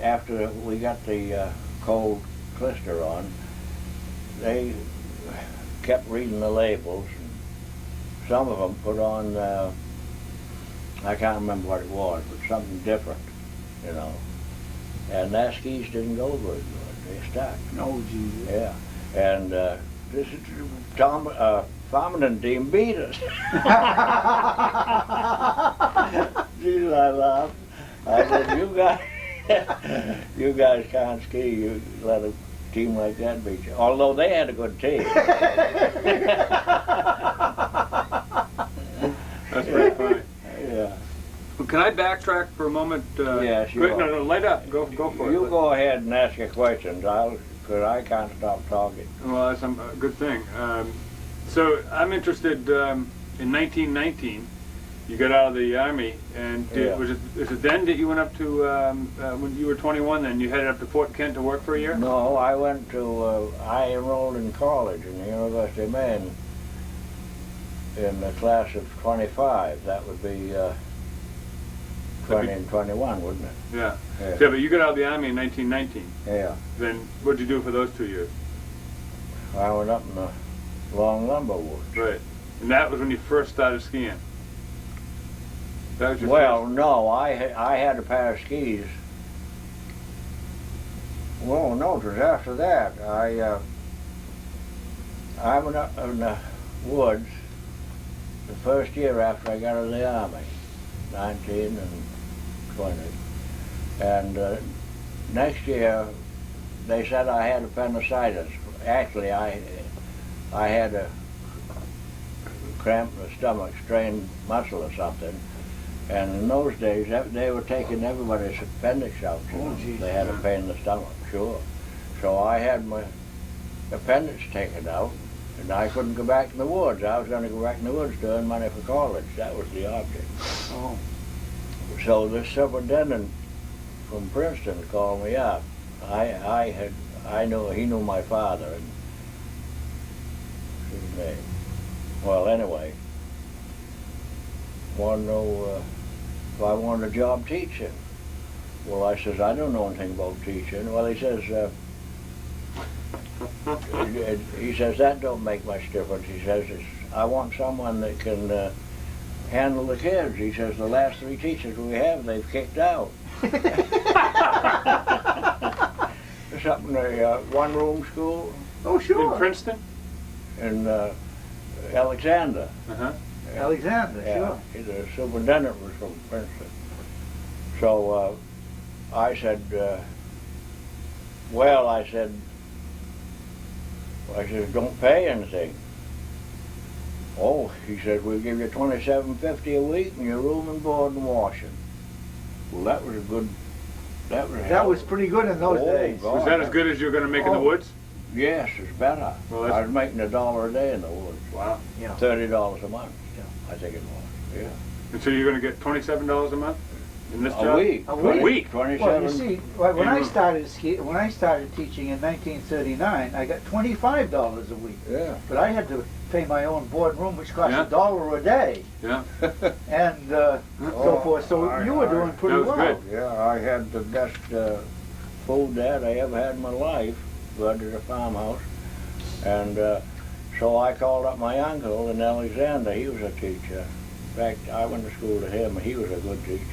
after we got the cold clister on, they kept reading the labels. And some of them put on, I can't remember what it was, but something different, you know. And their skis didn't go very good. They stuck. oh, Jesus. Yeah. And this is Farmington team beat us. Jeez, I laughed. I said, you guys can't ski. You let a team like that beat you. Although they had a good team. That's very funny. Yeah. Well, can I backtrack for a moment? Yes, you quick, are. no, light up. Go for it. You go ahead and ask your questions. Because I can't stop talking. Well, that's a good thing. So I'm interested, in 1919, you got out of the Army, and Yeah. was it then that you went up to, when you were 21, then you headed up to Fort Kent to work for a year? No, I went to, I enrolled in college in the University of Maine in the class of 25. That would be 20 and 21, wouldn't it? Yeah. Yeah. Yeah, but you got out of the Army in 1919. Yeah. Then what'd you do for those 2 years? I went up in the long lumber woods. Right. And that was when you first started skiing? That was your Well, first... no, I had a pair of skis. Well, no, it was after that. I went up in the woods the first year after I got out of the Army, 19 and 20. And next year, they said I had appendicitis. Actually, I had a cramp in the stomach, strained muscle or something. And in those days, they were taking everybody's appendix out. You know. geez. They had a pain in the stomach, sure. So I had my appendix taken out, and I couldn't go back in the woods. I was going to go back in the woods to earn money for college. That was the object. Oh. So this superintendent from Princeton called me up. He knew my father, and his name. Well, anyway, wanted to know if I wanted a job teaching. Well, I says, I don't know anything about teaching. Well, he says, that don't make much difference. He says, I want someone that can handle the kids. He says, the last 3 teachers we have, they've kicked out. Something, one-room school Oh, sure. In Princeton? in Alexander. Uh-huh. Alexander, Yeah, sure. the superintendent was from Princeton. So I said, I said, don't pay anything. Oh, he said, we'll give you $27.50 a week and your room and board and washing. Well, that was a good, That was pretty good in those days. God. Was that as good as you were going to make in the Oh. woods? Yes, it's better. Well, I that's- was making $1 a day in the woods. Wow. Yeah. $30 a month, Yeah. I think it was. Yeah. And so you're going to get $27 a month in this A job? week. A week? 27. Well, you see, when I Mhm. started teaching in 1939, I got $25 a week. Yeah. But I had to pay my own board and room, which cost Yeah. $1 a day, Yeah. and so forth. So you were doing pretty That was well. good. Yeah, I had the best food that I ever had in my life. Rented a farmhouse, and so I called up my uncle in Alexander. He was a teacher. In fact, I went to school to him. He was a good teacher,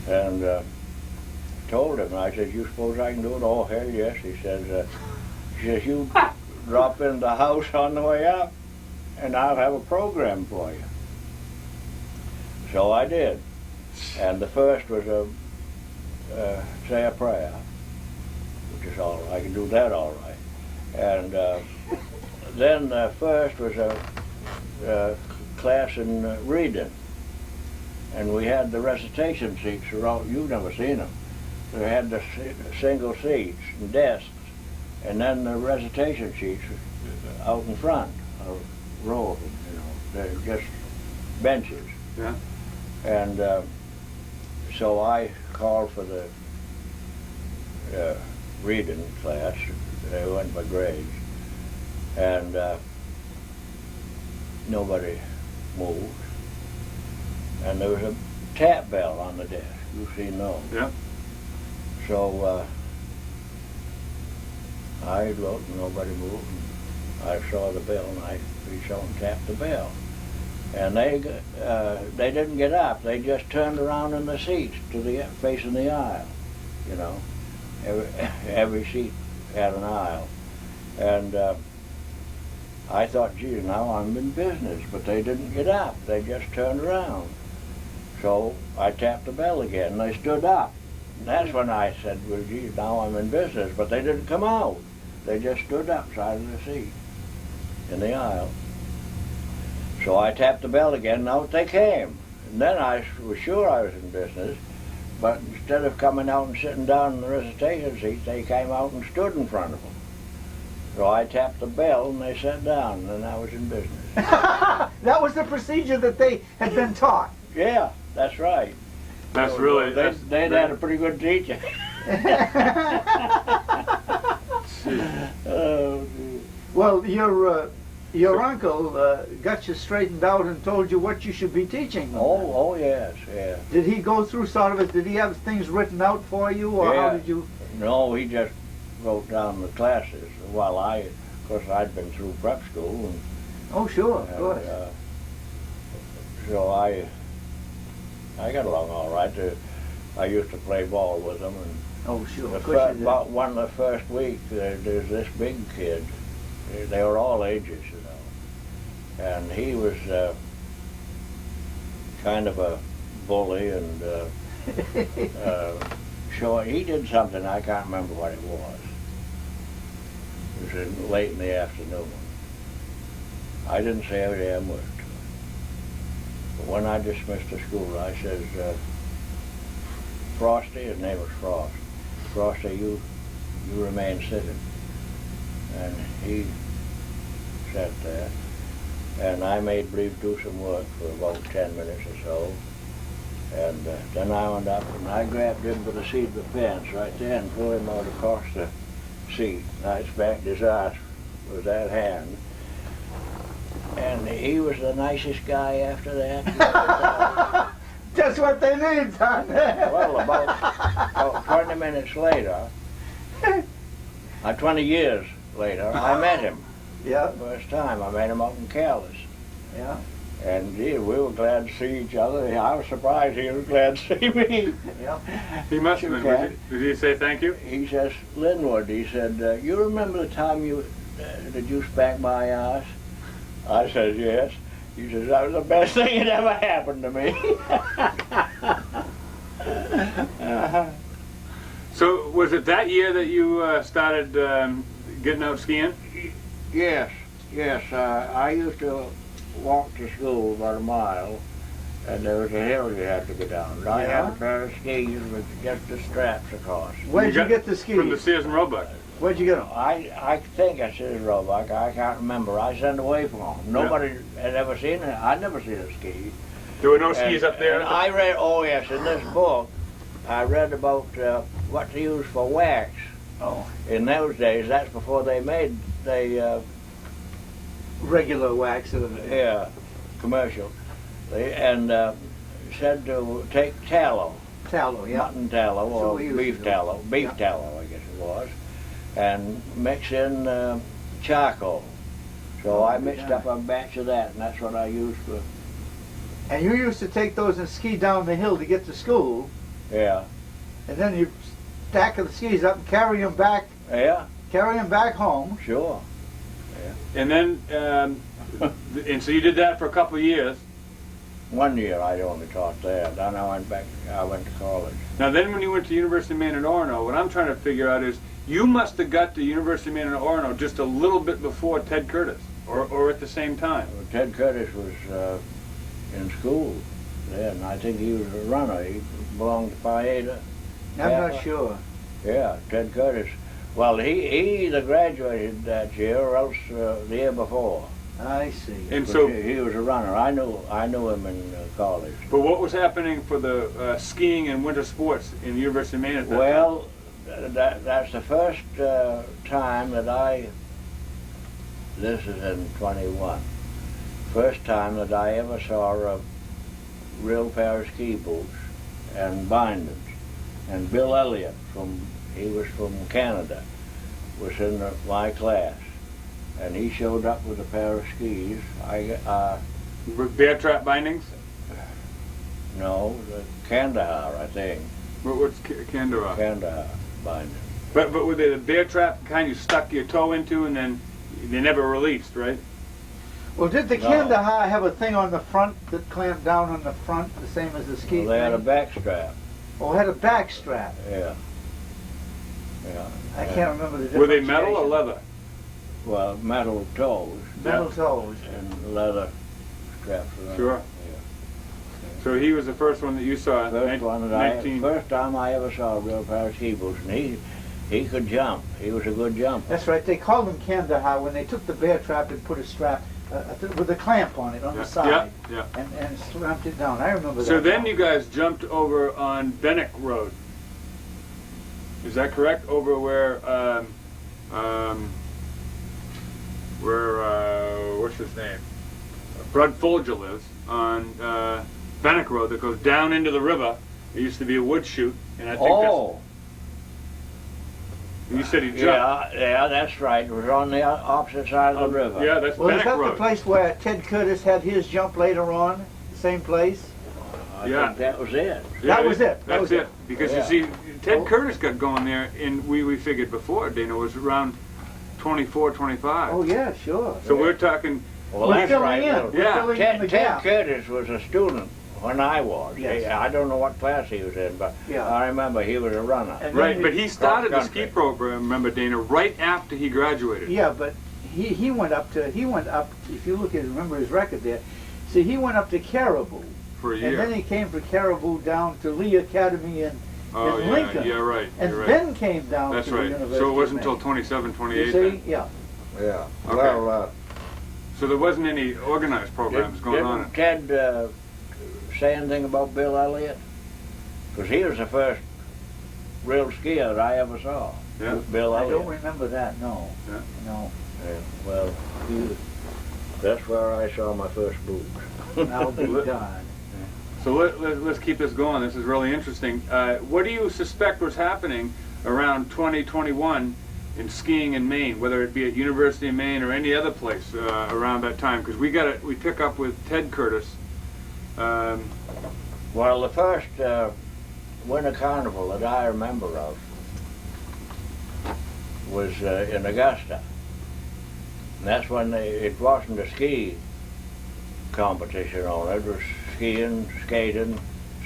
and told him. I said, "You suppose I can do it?" "Oh, hell yes." He says, "You drop in the house on the way up, and I'll have a program for you." So I did, and the first was say a prayer, which is all right. I can do that all right. And then first was a class in reading, and we had the recitation seats around. You've never seen them. They had the single seats and desks, and then the recitation sheets out in front, a row of them, you know. They're just benches. Yeah. And so I called for the reading class. They went by grades, and nobody moved. And there was a tap bell on the desk. You've seen those. Yeah. So I looked, and nobody moved. And I saw the bell, and I reached out and tapped the bell. And they didn't get up. They just turned around in the seats to the facing the aisle. You know, every seat had an aisle, and I thought, gee, now I'm in business. But they didn't get up. They just turned around. So I tapped the bell again, and they stood up. And that's when I said, well, gee, now I'm in business. But they didn't come out. They just stood up side of the seat in the aisle. So I tapped the bell again, and out they came. And then I was sure I was in business, but instead of coming out and sitting down in the recitation seats, they came out and stood in front of them. So I tapped the bell and they sat down, and then I was in business. That was the procedure that they had been taught. Yeah, that's right. That's really. They'd had a pretty good teacher. Oh, Well, your uncle got you straightened out and told you what you should be teaching them. oh yes, yeah. Did he go through sort of it? Did he have things written out for you, or how Yeah. did you? No, he just wrote down the classes. While of course, I'd been through prep school, and, Oh, sure, of course. So I got along all right. I used to play ball with them, and Oh, sure. Of course you did. about one of the first week, there's this big kid. They were all ages, you know, and he was kind of a bully, and he did something, I can't remember what it was. It was late in the afternoon. I didn't say a damn word to him. But when I dismissed the school, I says, Frosty, his name was Frost, Frosty, you remain sitting. And he sat there, and I made believe do some work for about 10 minutes or so. And then I went up and I grabbed him by the seat of the pants right there and pulled him out across the seat. And I spanked his ass with that hand. And he was the nicest guy after that. Just what they need, son. Well, about 20 minutes later, 20 years later, I met him. Yeah, First time I met him out in Calais. yeah, And gee, we were glad to see each other. I was surprised he was glad to see me. yeah. He must have been. Okay. Did he say thank you? He says, Linwood, he said, you remember the time did you spank my ass? I says, yes. He says, that was the best thing that ever happened to me. So was it that year that you started getting out skiing? Yes. I used to walk to school about a mile, and there was a hill you had to go down. And I had a pair of skis with just the straps across. Where'd you get the skis? From the Sears and Roebuck. Where'd you get them? I think I said Roebuck. I can't remember. I sent away from them. Nobody had ever seen it. I'd never seen a ski. There were no skis up there? And I read, oh yes, in this book, I read about what to use for wax. Oh, In those days, that's before they made regular wax. commercial. Said to take tallow, Tallow, yeah. mutton tallow So or we used beef to do. tallow, beef Yeah. tallow, I guess it was, and mix in charcoal. So I mixed up a batch of that, and that's what I used for. And you used to take those and ski down the hill to get to school, Yeah, and then you stack the skis up and carry them back home. sure. And then, and so you did that for a couple of years. 1 year I only taught there. Then I went to college. Now then when you went to University of Maine in Orono, what I'm trying to figure out is, you must have got to University of Maine in Orono just a little bit before Ted Curtis, or at the same time. Ted Curtis was in school then. I think he was a runner. He belonged to Phi Eta. I'm Kappa. not sure. Yeah, Ted Curtis. Well, he either graduated that year or else the year before. I see. And But so, he was a runner. I knew him in college. but what was happening for the skiing and winter sports in the University of Maine at that time? Well, that's the first time that this is in 21, first time that I ever saw a real pair of ski boots and bindings. And Bill Elliott, he was from Canada, was in my class. And he showed up with a pair of skis. With bear trap bindings? No, the Kandahar, I think. What's Kandahar? Kandahar bindings. But were they the bear trap kind you stuck your toe into and then they never released, right? Well, did the No. Kandahar have a thing on the front that clamped down on the front, the same as the ski Well, they had a thing? back strap. Oh, it had a back strap. Yeah. I can't remember the difference. Were they metal or leather? Well, metal toes Metal toes. and leather straps around. Sure. Yeah. So he was the first one that you saw. First time I 19... ever saw a real pair of ski boots, and He could jump. He was a good jumper. That's right. They called him Kandahar when they took the bear trap and put a strap with a clamp on it on the side. Yeah. And slapped it down. I remember that. So then you guys jumped over on Bennick Road. Is that correct? Over where what's his name? Bud Folger lives on Bennick Road that goes down into the river. There used to be a wood chute, and I think you said he jumped. Yeah, that's right. It was on the opposite side of the river. Yeah, that's Well, is Bennick that Road. the place where Ted Curtis had his jump later on? The same place? I think that was it. Yeah, That was it. That's it. Because Yeah. you see, Ted Curtis got going there, and we figured before, Dana, was around 24, 25. Oh, yeah, sure. So we're talking. Well, We're that's filling right. in. Well, We're Yeah. filling in the Ted gap. Curtis was a student when I was. Yes. I don't know what class he was in, but Yeah. I remember he was a runner. And Right, then but he started the cross-country. ski program, remember, Dana, right after he graduated. Yeah, but he went up. If you look at remember his record there, see he went up to Caribou, For a year. and then he came from Caribou down to Lee Academy in Lincoln, yeah, right. and you're right. then came down That's to right. the University. So it wasn't of until Maine. 27, 28 You then. see, yeah. Yeah. Okay. Well, So there wasn't any organized programs going on. Didn't Ted say anything about Bill Elliott? Because he was the first real skier that I ever saw. Yeah. Bill I Elliott. don't remember that. No. Yeah. No. Yeah, well, that's where I saw my first boots. I'll be darned. So let's keep this going. This is really interesting. What do you suspect was happening around 2021 in skiing in Maine, whether it be at University of Maine or any other place around that time? Because we pick up with Ted Curtis. Well, the first winter carnival that I remember of was in Augusta. And that's when it wasn't a ski competition on it. It was skiing, skating,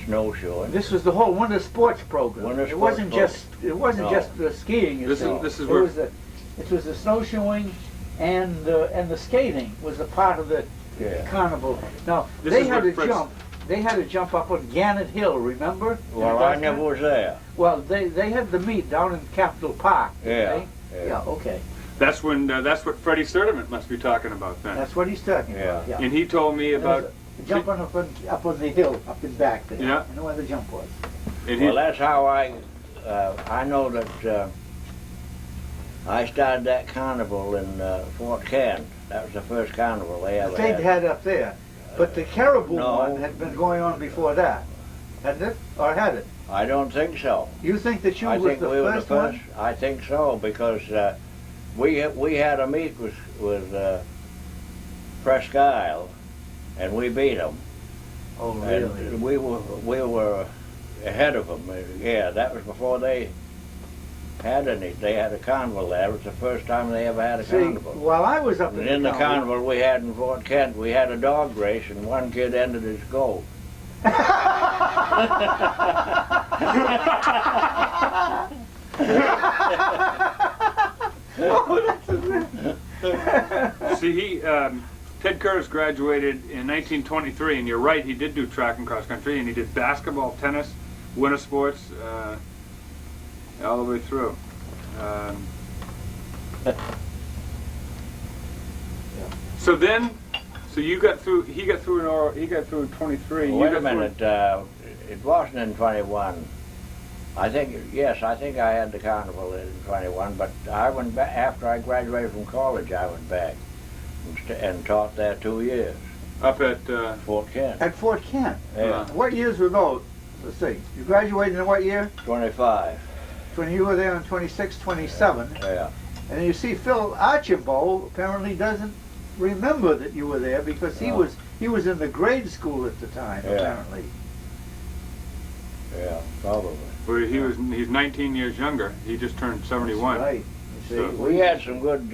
snowshoeing. This was the whole winter sports program. Winter it sports wasn't program. just No. just the skiing. This itself. is It where was the snowshoeing and the skating was a part of the Yeah. carnival. Now This they is had where to Fritz- jump. They had to jump up on Gannett Hill. Remember? Well, In I Augusta? never was there. Well, they had the meet down in Capitol Park. Yeah. Okay? Yeah. Okay. That's what Freddie Sturdivant must be talking about then. That's what he's talking about. Yeah. Yeah. And he told me There was about. a- jumping up on the hill, up in back there. Yeah. You know where the jump was. And Well, that's how I know that I started that carnival in Fort Kent. That was the first carnival they ever They'd had. had up there. But the Caribou No. one had been going on before that. Hadn't it? Or had it? I don't think so. You think that you I was think the we were the first first. one? I think so because we had a meet with Presque Isle, and we beat them. Oh, And we were ahead of them. Yeah, that was before they had any. They had a carnival there. It was the first time they ever had a See, carnival. while I was up And in the carnival we had in Fort Kent, we had a dog race, and one kid ended his goal. See, Ted Curtis graduated in 1923, and you're right, he did do track and cross country, and he did basketball, tennis, winter sports, all the way through. So then, you got through. He got through in 23. Wait a minute. It wasn't in 21. I think I had the carnival in 21, but I went back after I graduated from college. I went back and taught there 2 years. Up at Fort Kent. At Fort Kent. Yeah. What years were those? Let's see. You graduated in what year? 25. When you were there in 26, 27. Yeah. And you see, Phil Archibald apparently doesn't remember that you were there because he No. was in the grade school at the time, Yeah. apparently. Yeah, probably. where he's 19 years younger. He just turned 71. Right. You So- see, We had some good,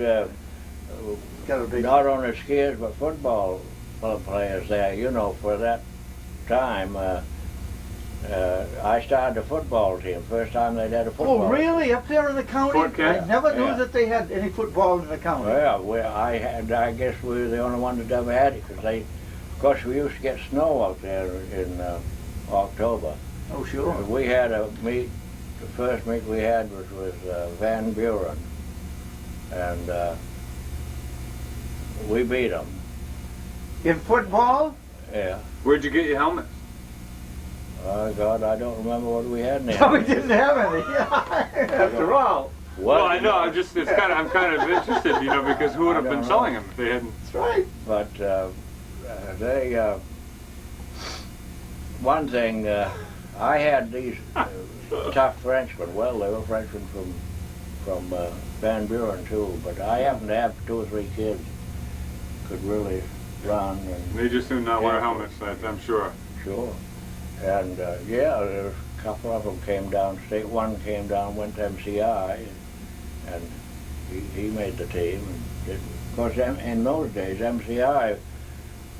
got a big. not only skiers, but football players there, you know, for that time. I started a football team, first time they'd had a football Oh, really? Up there in the county? Fort Kent? I never knew Yeah. that they had any football in the county. Well, I guess we were the only ones that ever had it, because of course we used to get snow out there in October. Oh, sure. We had a meet the first meet we had was with Van Buren, and we beat them. In football? Yeah. Where'd you get your helmet? Oh God, I don't remember what we had now. No, we didn't have any. After all. Well, I know. I'm kind of interested, you know, because who would have been selling them if they hadn't? That's right. But they, one thing, I had these tough Frenchmen. Well, they were Frenchmen from Van Buren too, but I happened to have 2 or 3 kids could really run. And They just do not wear helmets, I'm sure. Sure. And yeah, there was a couple of them came down state. One came down, went to MCI, and he made the team. And did, of course, in those days, MCI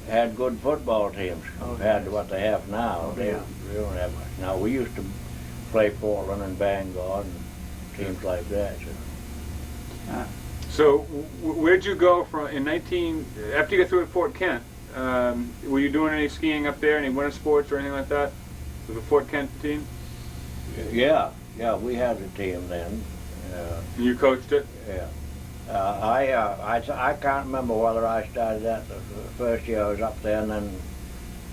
had good football teams compared to what they have now. They don't have much. Now, we used to play Portland and Bangor and teams like that. So, where'd you go from after you got through at Fort Kent? Were you doing any skiing up there, any winter sports or anything like that? With the Fort Kent team? Yeah, we had a team then. And you coached it? Yeah. I can't remember whether I started that the first year I was up there and then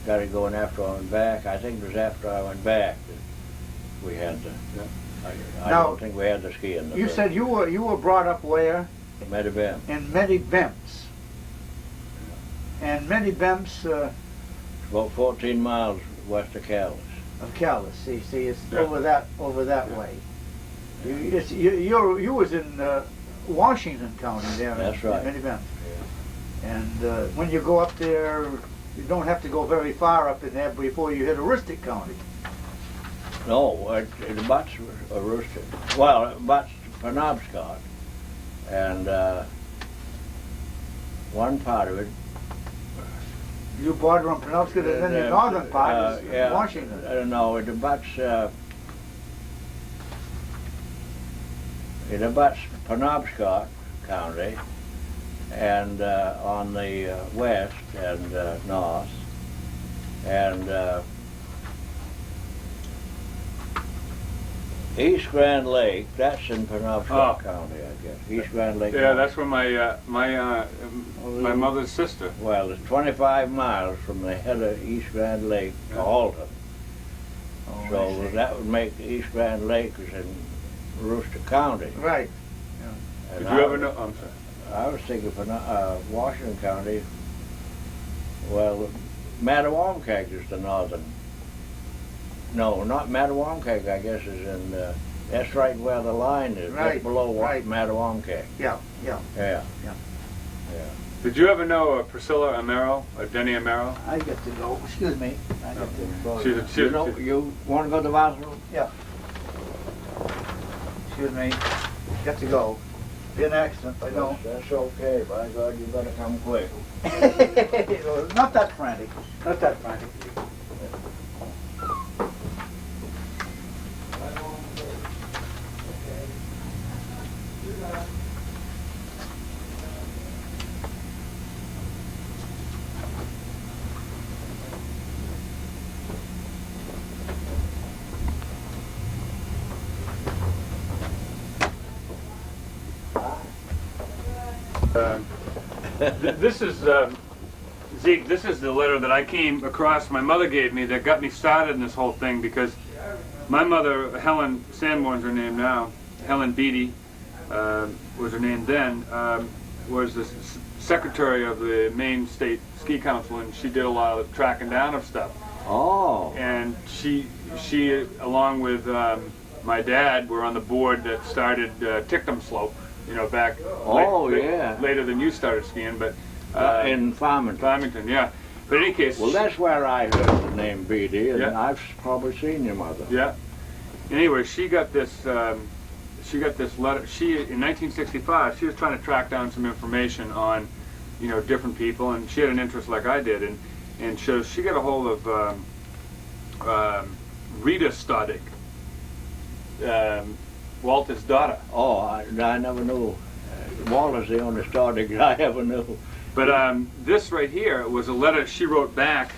got it going after I went back. I think it was after I went back that we had the. I Now, don't think we had the skiing. You said you were brought up where? Medibem. In Medibem. And Medibem's About 14 miles west of Calais. of Calais. See, it's over that way. You was in Washington County there. That's right. In Medibem. And when you go up there, you don't have to go very far up in there before you hit Aroostook County. No, it butts Aroostook. Well, it butts Penobscot. And one part of it. You border on Penobscot, and then the northern part is Washington. No, it abuts Penobscot County, and on the west and north, and East Grand Lake. That's in Penobscot County, I guess. East Grand Lake. Yeah, that's where my mother's sister. Well, it's 25 miles from the head of East Grand Lake to Alton. So that would make East Grand Lake is in Aroostook County. Right. Did you ever know? I'm sorry. I was thinking Washington County. Well, Mattawamkeag is the northern. No, not Mattawamkeag. I guess is in. That's right where the line is. Right. Just below Right. Mattawamkeag. Yeah. Yeah. Did you ever know Priscilla Amaro, or Denny Amaro? I get to go. Excuse me. I get to go. You want to go to the bathroom? Yeah. Excuse me. Got to go. Be an accident if I don't. That's okay. By God, you better come quick. Not that frantic. Not that frantic. This is Zeke. This is the letter that I came across. My mother gave me that got me started in this whole thing because my mother, Helen Sanborn's her name now. Helen Beatty was her name then. Was the secretary of the Maine State Ski Council, and she did a lot of tracking down of stuff. Oh. And she along with my dad, were on the board that started Tictum Slope. You know, back later than you started skiing, but in Farmington. Yeah. But in any case, well, that's where I heard the name Beatty, and I've probably seen your mother. Yeah. Anyway, she got this letter. She in 1965, she was trying to track down some information on, you know, different people, and she had an interest like I did, and so she got a hold of Rita Stodding. Walter's daughter. Oh, I never knew. Walter's the only Stodding I ever knew. But this right here was a letter she wrote back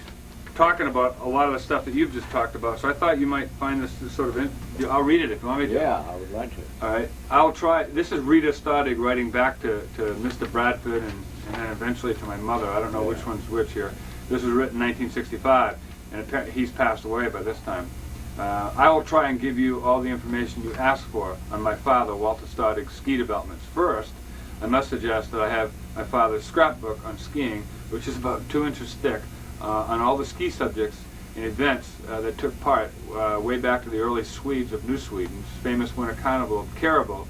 talking about a lot of the stuff that you've just talked about. So I thought you might find this sort of. I'll read it if you want me to. Yeah, I would like to. All right. I'll try. This is Rita Stoddard writing back to Mr. Bradford and then eventually to my mother. I don't know which one's which here. This was written in 1965, and apparently he's passed away by this time. I will try and give you all the information you asked for on my father, Walter Stoddard's ski developments. First, I must suggest that I have my father's scrapbook on skiing, which is about 2 inches thick, on all the ski subjects and events that took part way back to the early Swedes of New Sweden's famous winter carnival of Caribou,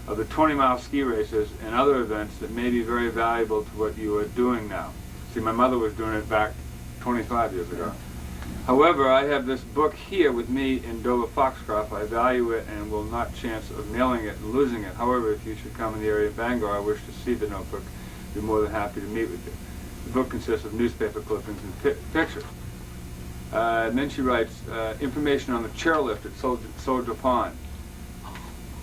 of the 20-mile ski races and other events that may be very valuable to what you are doing now. See, my mother was doing it back 25 years ago. However, I have this book here with me in Dover Foxcroft. I value it and will not chance of mailing it and losing it. However, if you should come in the area of Bangor, I wish to see the notebook. I'd be more than happy to meet with you. The book consists of newspaper clippings and pictures. And then she writes, information on the chairlift at Soldier Pond.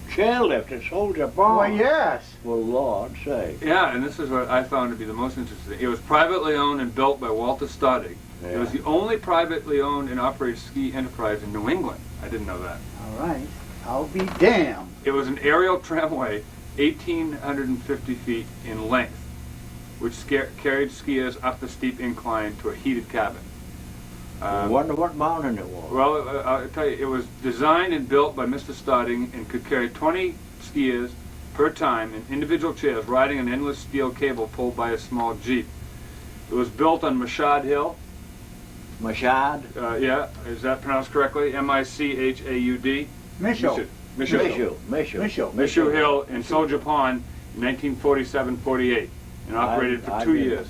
Chairlift at Soldier Pond? Why, yes. Well, Lord sake. Yeah, and this is what I found to be the most interesting. It was privately owned and built by Walter Stoddard. Yeah. It was the only privately owned and operated ski enterprise in New England. I didn't know that. All right. I'll be damned. It was an aerial tramway, 1,850 feet in length, which carried skiers up the steep incline to a heated cabin. I wonder what mountain it was. Well, I'll tell you, it was designed and built by Mr. Stodding and could carry 20 skiers per time in individual chairs riding an endless steel cable pulled by a small jeep. It was built on Machad Hill. Machad? Yeah, is that pronounced correctly? M-I-C-H-A-U-D? Michel. Michou Hill in Soldier Pond in 1947-48 and operated for 2 years,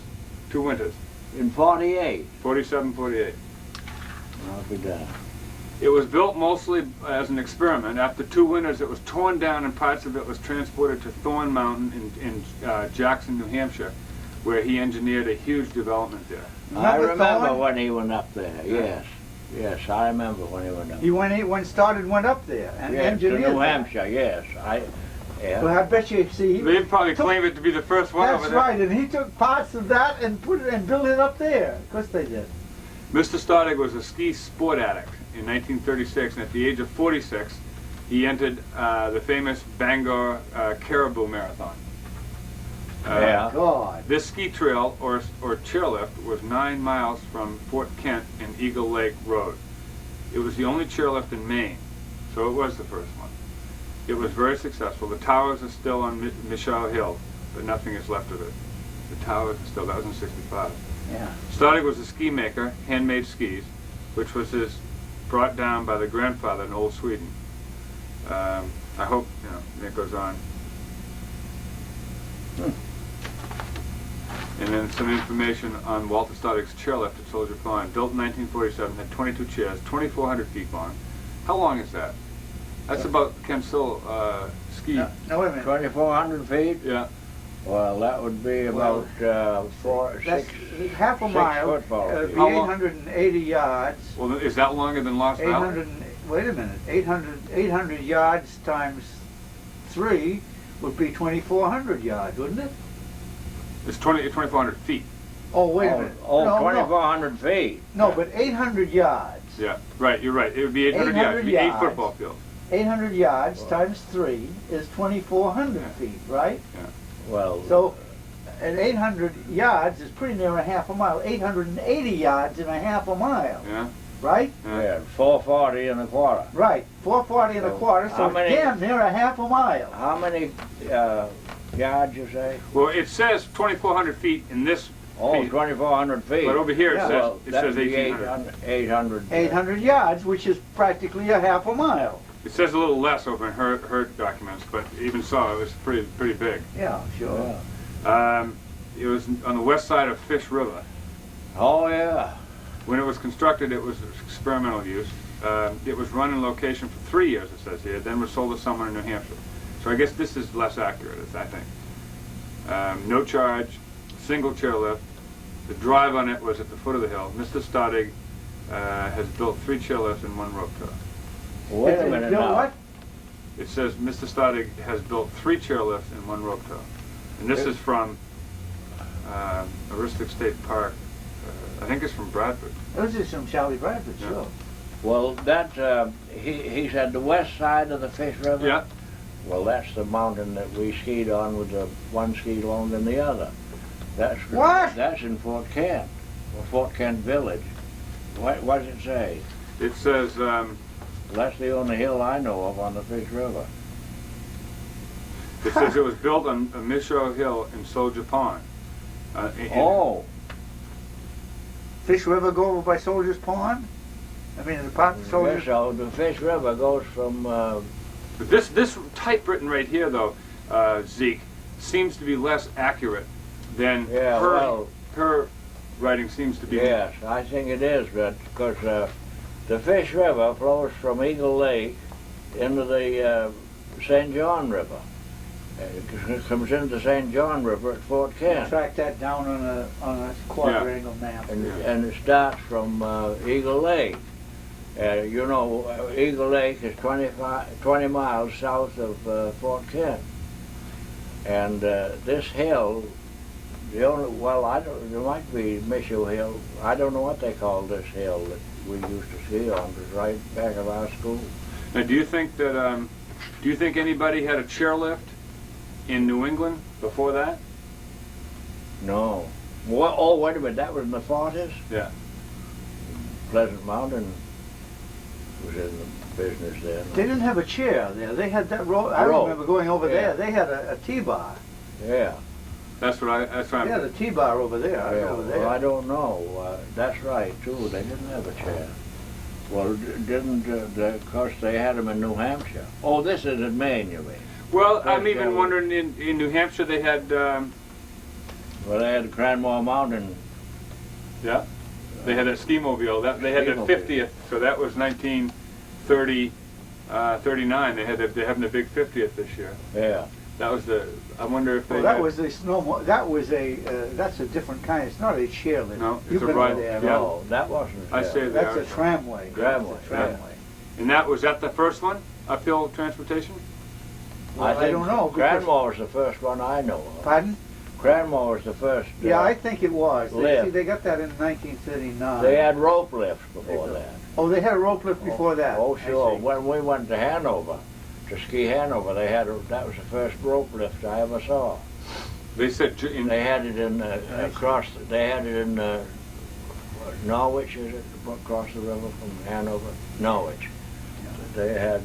2 winters. In 48? 47-48. I'll be damned. It was built mostly as an experiment. After 2 winters, it was torn down and parts of it was transported to Thorn Mountain in Jackson, New Hampshire, where he engineered a huge development there. I remember when he went up there, yes. Yes, I remember when he went up. He went up there and Yes, to engineered New that. Hampshire, yes. Yeah. Well, I bet you, see, They probably claim it to be the first one that's over there. right, and he took parts of that and put it and built it up there. Of course they did. Mr. Stoddard was a ski sport addict in 1936, and at the age of 46, he entered the famous Bangor Caribou Marathon. Yeah. God. This ski trail, or chairlift, was 9 miles from Fort Kent and Eagle Lake Road. It was the only chairlift in Maine, so it was the first one. It was very successful. The towers are still on Michau Hill, but nothing is left of it. The towers are still, that was in 65. Yeah. Stoddard was a ski maker, handmade skis, which was brought down by the grandfather in Old Sweden. I hope, it goes on. And then some information on Walter Stoddard's chairlift at Soldier Pond. Built in 1947, had 22 chairs, 2,400 feet long. How long is that? That's about Ken Sill ski. No, wait a minute. 2,400 feet? Yeah. Well, that would be about That's six half a mile. football It'd be fields. 880 yards. Well, is that longer than Lost Valley? Wait a minute. 800 yards times 3 would be 2,400 yards, wouldn't it? It's 2,400 feet. Oh, wait a minute. Oh, no, 2,400 feet. No, but 800 yards. Yeah, right, you're right. It would be 800 yards. It would be 8 football fields. 800 yards times 3 is 2,400 feet, right? Well, So, at 800 yards is pretty near a half a mile. 880 yards in a half a mile, Yeah. right? yeah, 440 and a quarter. Right. 440 and a quarter, so How many- it's damn near a half a mile. How many yards you say? Well, it says 2,400 feet in this Oh, feet, 2,400 feet. but over here Yeah. it says 1,800. 800. 800 yards, which is practically a half a mile. It says a little less over in her documents, but even so, it was pretty big. Yeah, sure. Yeah. It was on the west side of Fish River. Oh, yeah. When it was constructed, it was experimental use. It was run in location for 3 years, it says here, then was sold to someone in New Hampshire. So I guess this is less accurate, I think. No charge, single chairlift. The drive on it was at the foot of the hill. Mr. Stoddard has built 3 chairlifts and 1 rope tow. Wait a Bill, minute now. what? It says Mr. Stoddard has built 3 chairlifts and 1 rope tow. And this is from Aristic State Park I think it's from Bradford. Those are some Charlie Bradford, Yeah. sure. Well, that, he said the west side of the Fish River? Yeah. Well, that's the mountain that we skied on with the one ski longer than the other. That's What? That's in Fort Kent, or Fort Kent Village. What does it say? It says, That's the only hill I know of on the Fish River. it says it was built on Misho Hill in Soldier Pond. Oh, Fish River go over by Soldier's Pond? I mean, the part of yes, Soldier's... so the Fish River goes from, But this typewritten right here, though, Zeke, seems to be less accurate than Yeah, her writing seems to be. yes, I think it is, but because the Fish River flows from Eagle Lake into the St. John River. It comes into the St. John River at Fort Kent. Track that down on a quadrangle map. And it starts from Eagle Lake. You know, Eagle Lake is 20 miles south of Fort Kent. And this hill, the only, well, I don't, there might be Misho Hill. I don't know what they call this hill that we used to ski on. It was right back of our school. Now, do you think that? Do you think anybody had a chairlift in New England before that? No. Well, oh, wait a minute, that was in the 40s? Yeah. Pleasant Mountain was in the business then. They didn't have a chair there. They had that road. I Road. remember going over Yeah. there. They had a T-bar. Yeah. That's what They had a T-bar over there. I was Yeah, over there. well, I don't know. That's right, too. They didn't have a chair. Well, didn't, of course, they had them in New Hampshire. Oh, this is in Maine, you mean? Well, I'm But, even wondering in New Hampshire they had. Well, they had Cranmore Mountain. Yeah. They had a ski mobile. They had the Ski-mobile. 50th, so that was 1939. They're having a big 50th this year. Yeah. That was the. I wonder if they. Well, that had- was a snow. That was a. That's a different kind. It's not a chairlift. No, it's You've a been ride. over there. Yeah. No, that wasn't. I say That's they a are. tramway. Tramway, That's a tramway. And was that the first one? Uphill transportation? Well, I think don't know, because- Cranmore was the first one I know of. Pardon? Cranmore was the first. Yeah, I think it was. lift. See, they got that in 1939. They had rope lifts before that. Oh, they had a rope lift before that. Oh, I sure. see. When we went to Hanover, to ski Hanover, that was the first rope lift I ever saw. They said They had it in they had it in Norwich, is it, across the river from Hanover? Norwich. They had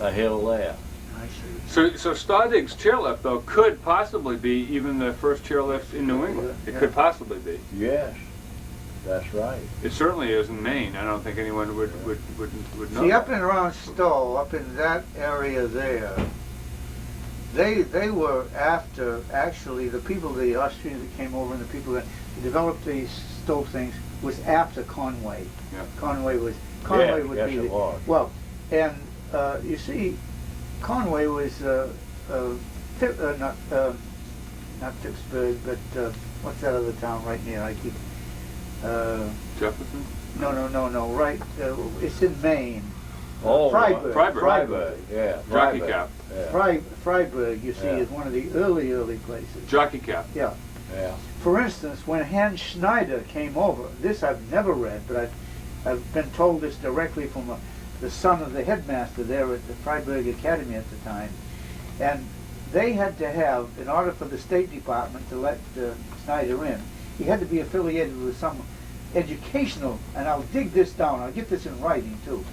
a hill there. I see. So Staudig's chairlift though could possibly be even the first chairlift in New England. It Yeah. could possibly be. Yes, that's right. It certainly is in Maine. I don't think anyone would know. See, up and around Stowe, up in that area there, they were after, actually, the people, the Austrians that came over and the people that developed these Stowe things was after Conway. Yeah. Conway Yes, would yes, be it was. well, and you see, Conway was not Phippsburg, but what's that other town right near? I keep Jefferson? no, right. It's in Maine. Oh, Freiburg. Freiburg, yeah. Jockey Freiburg, Cap. Yeah. Freiburg, you see, Yeah. is one of the early places. Jockey Cap. Yeah. Yeah. For instance, when Hans Schneider came over, this I've never read, but I've been told this directly from the son of the headmaster there at the Freiburg Academy at the time, and they had to have, in order for the State Department to let Schneider in, he had to be affiliated with some educational, and I'll dig this down, I'll get this in writing too.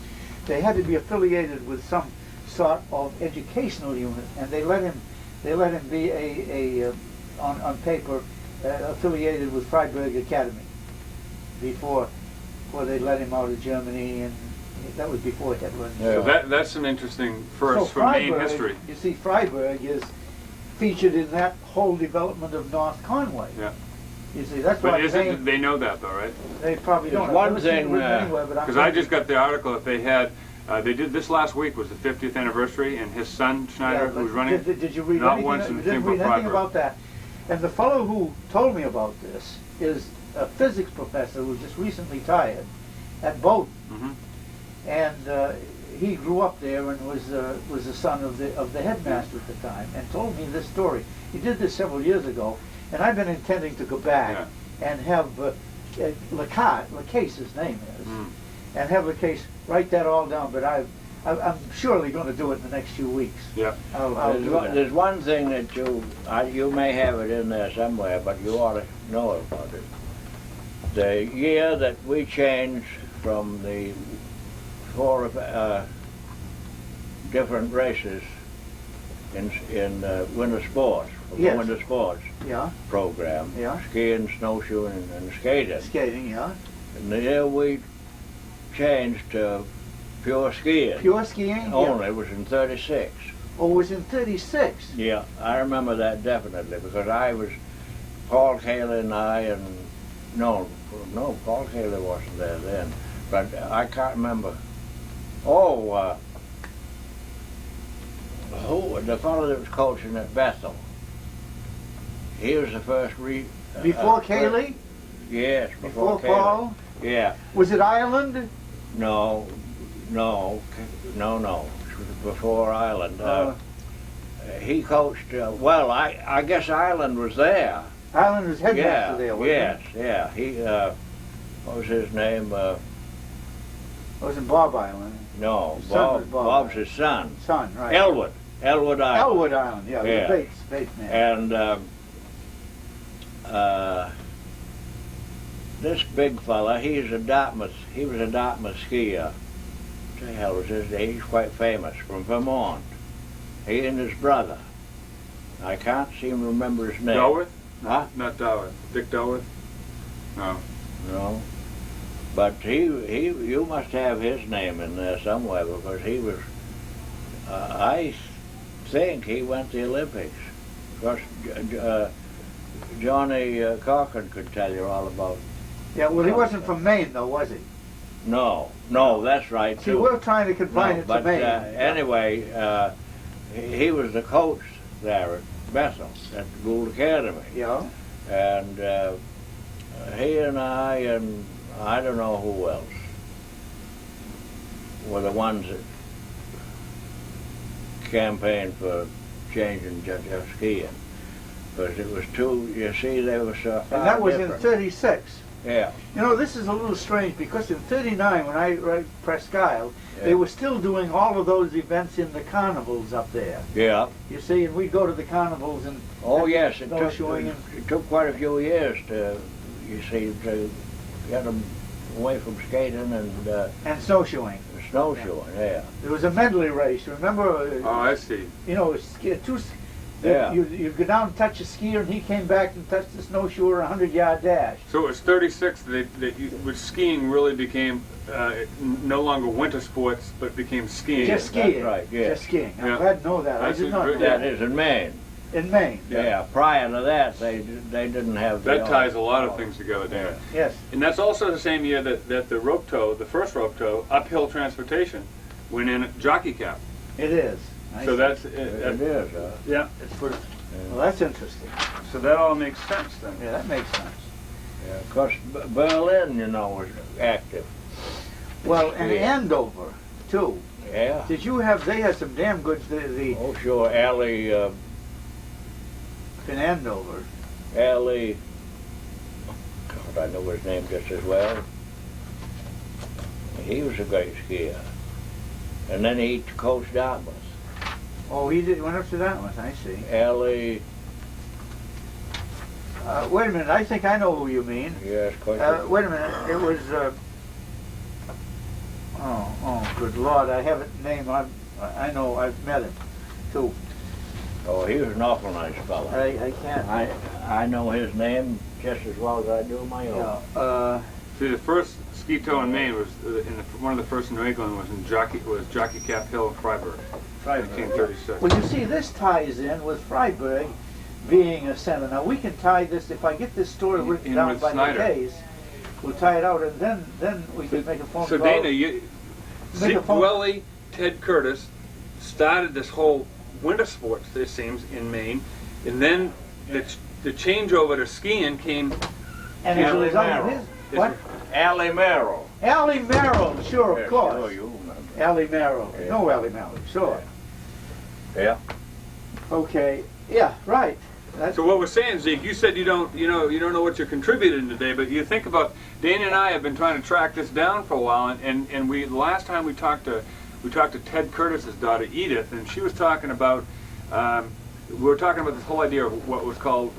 They had to be affiliated with some sort of educational unit, and they let him be on paper affiliated with Freiburg Academy before they let him out of Germany, and that was before Hitler. So that's some interesting first for Maine Freiburg, history. You see, Freiburg is featured in that whole development of North Conway. Yeah. You see, that's But why they know that though, right? they probably don't. There's one I've never seen it thing, written anywhere, but I'm Because I thinking- just got the article that they had. They did this last week was the 50th anniversary, and his son Schneider, Yeah, who was but running. Did you read not anything? once in You the didn't Chamber read of anything Freiburg. about that. And the fellow who told me about this is a physics professor who just recently retired at Bowdoin, Mhm. and he grew up there and was the son of the headmaster at the time, and told me this story. He did this several years ago, and I've been intending to go back Yeah. and have LaCase, his name is, and have LaCase write that all down. But I'm surely going to do it in the next few weeks. Yeah. There's one thing that you may have it in there somewhere, but you ought to know about it. The year that we changed from the 4 different races in winter sports, from Yes. the winter sports Yeah. program, Yeah. skiing, snowshoeing, and skating. Skating, yeah. And the year we changed to pure skiing, Pure skiing. only, Yeah. it was in '36. Oh, it was in '36. Yeah, I remember that definitely because Paul Cayley and I, and no, Paul Cayley wasn't there then, but I can't remember. Oh, the fellow that was coaching at Bethel. He was the first Before Cayley? Yes, Before Cayley. Paul? Yeah. Was it Ireland? No. It was before Ireland. He coached. Well, I guess Ireland was there. Ireland was headmaster there, wasn't Yes, yeah. He, what was his name? it? It was in Bob Island. No, His son was Bob. Bob's his son. Son, right. Elwood Island. Elwood Island, yeah. Yeah. The Bates man. And this big fella, he was a Dartmouth skier. What the hell was his name? He's quite famous, from Vermont. He and his brother. I can't seem to remember his name. Dowith? Huh? Not Dowith. Dick Dowith? No. No. But you must have his name in there somewhere because he was, I think he went to the Olympics. Because Johnny Cochran could tell you all about. Yeah, well, he wasn't from Maine, though, was he? No, that's right. See, too. we're trying to confine it to but, Maine. Anyway, he was the coach there at Bethel, at the Gould Academy. Yeah. And he and I don't know who else, were the ones that campaigned for changing just skiing. Because it was you see, they were so far And that was different. in '36. Yeah. You know, this is a little strange because in '39, when I read Presque Isle, they were still doing all of those events in the carnivals up there. Yeah. You see, and we'd go to the carnivals and Yes, it snowshoeing took quite a few years to get them away from skating and snowshoeing. snowshoeing. Yeah. There was a medley race. Remember? Oh, I see. You know, Yeah. You go down and touch a skier, and he came back and touched the snowshoer 100-yard dash. So it was '36 when skiing really became no longer winter sports, but became skiing. Just skiing. That's right, yes. Just skiing. I'm Yeah. glad to know that. That's I did not know That that. is in Maine. In Maine. Yeah. Prior to that, they didn't have. That ties a lot of things together, Dan. Yes. And that's also the same year that the rope tow, the first rope tow, uphill transportation, went in at jockey cap. It is. So that's It is. yeah. It's for, well, that's interesting. So that all makes sense then. Yeah, that makes sense. Yeah. Of course, Berlin, was active. Well, and Yeah. Andover, too. Yeah. They had some damn good, Oh, sure. Allie. in Andover. God, I know his name just as well. He was a great skier. And then he coached Dartmouth. Oh, he went up to that one, I see. Allie. Wait a minute, I think I know who you mean. Yes, coach. Wait a minute, it was, oh, good Lord, I have it name, I know, I've met him, too. Oh, he was an awful nice fellow. I can't. I know his name just as well as I do my own. Yeah, See, the first ski tow in Maine was one of the first in New England was Jockey Cap Hill in Freiburg, 1936. well, you see, this ties in with Freiburg being a center. Now, we can tie this, if I get this story written In down with by Snyder. the case, we'll tie it out, and then we can make a phone So call. Dana, Make Zeke a phone- Dwelley, Ted Curtis started this whole winter sports, it seems, in Maine, and then the changeover to skiing came. And as a Allie result of Merrill. his, what? Allie Merrill. Allie Merrill, sure, Yes, of course. sure, you remember. Allie Merrill. Yeah. No, Allie Merrill, sure. Yeah. Okay, yeah, right. So what we're saying, Zeke, you said you don't know what you're contributing today, but you think about Dana and I have been trying to track this down for a while, and we last time we talked to Ted Curtis's daughter Edith, and she was talking about we were talking about this whole idea of what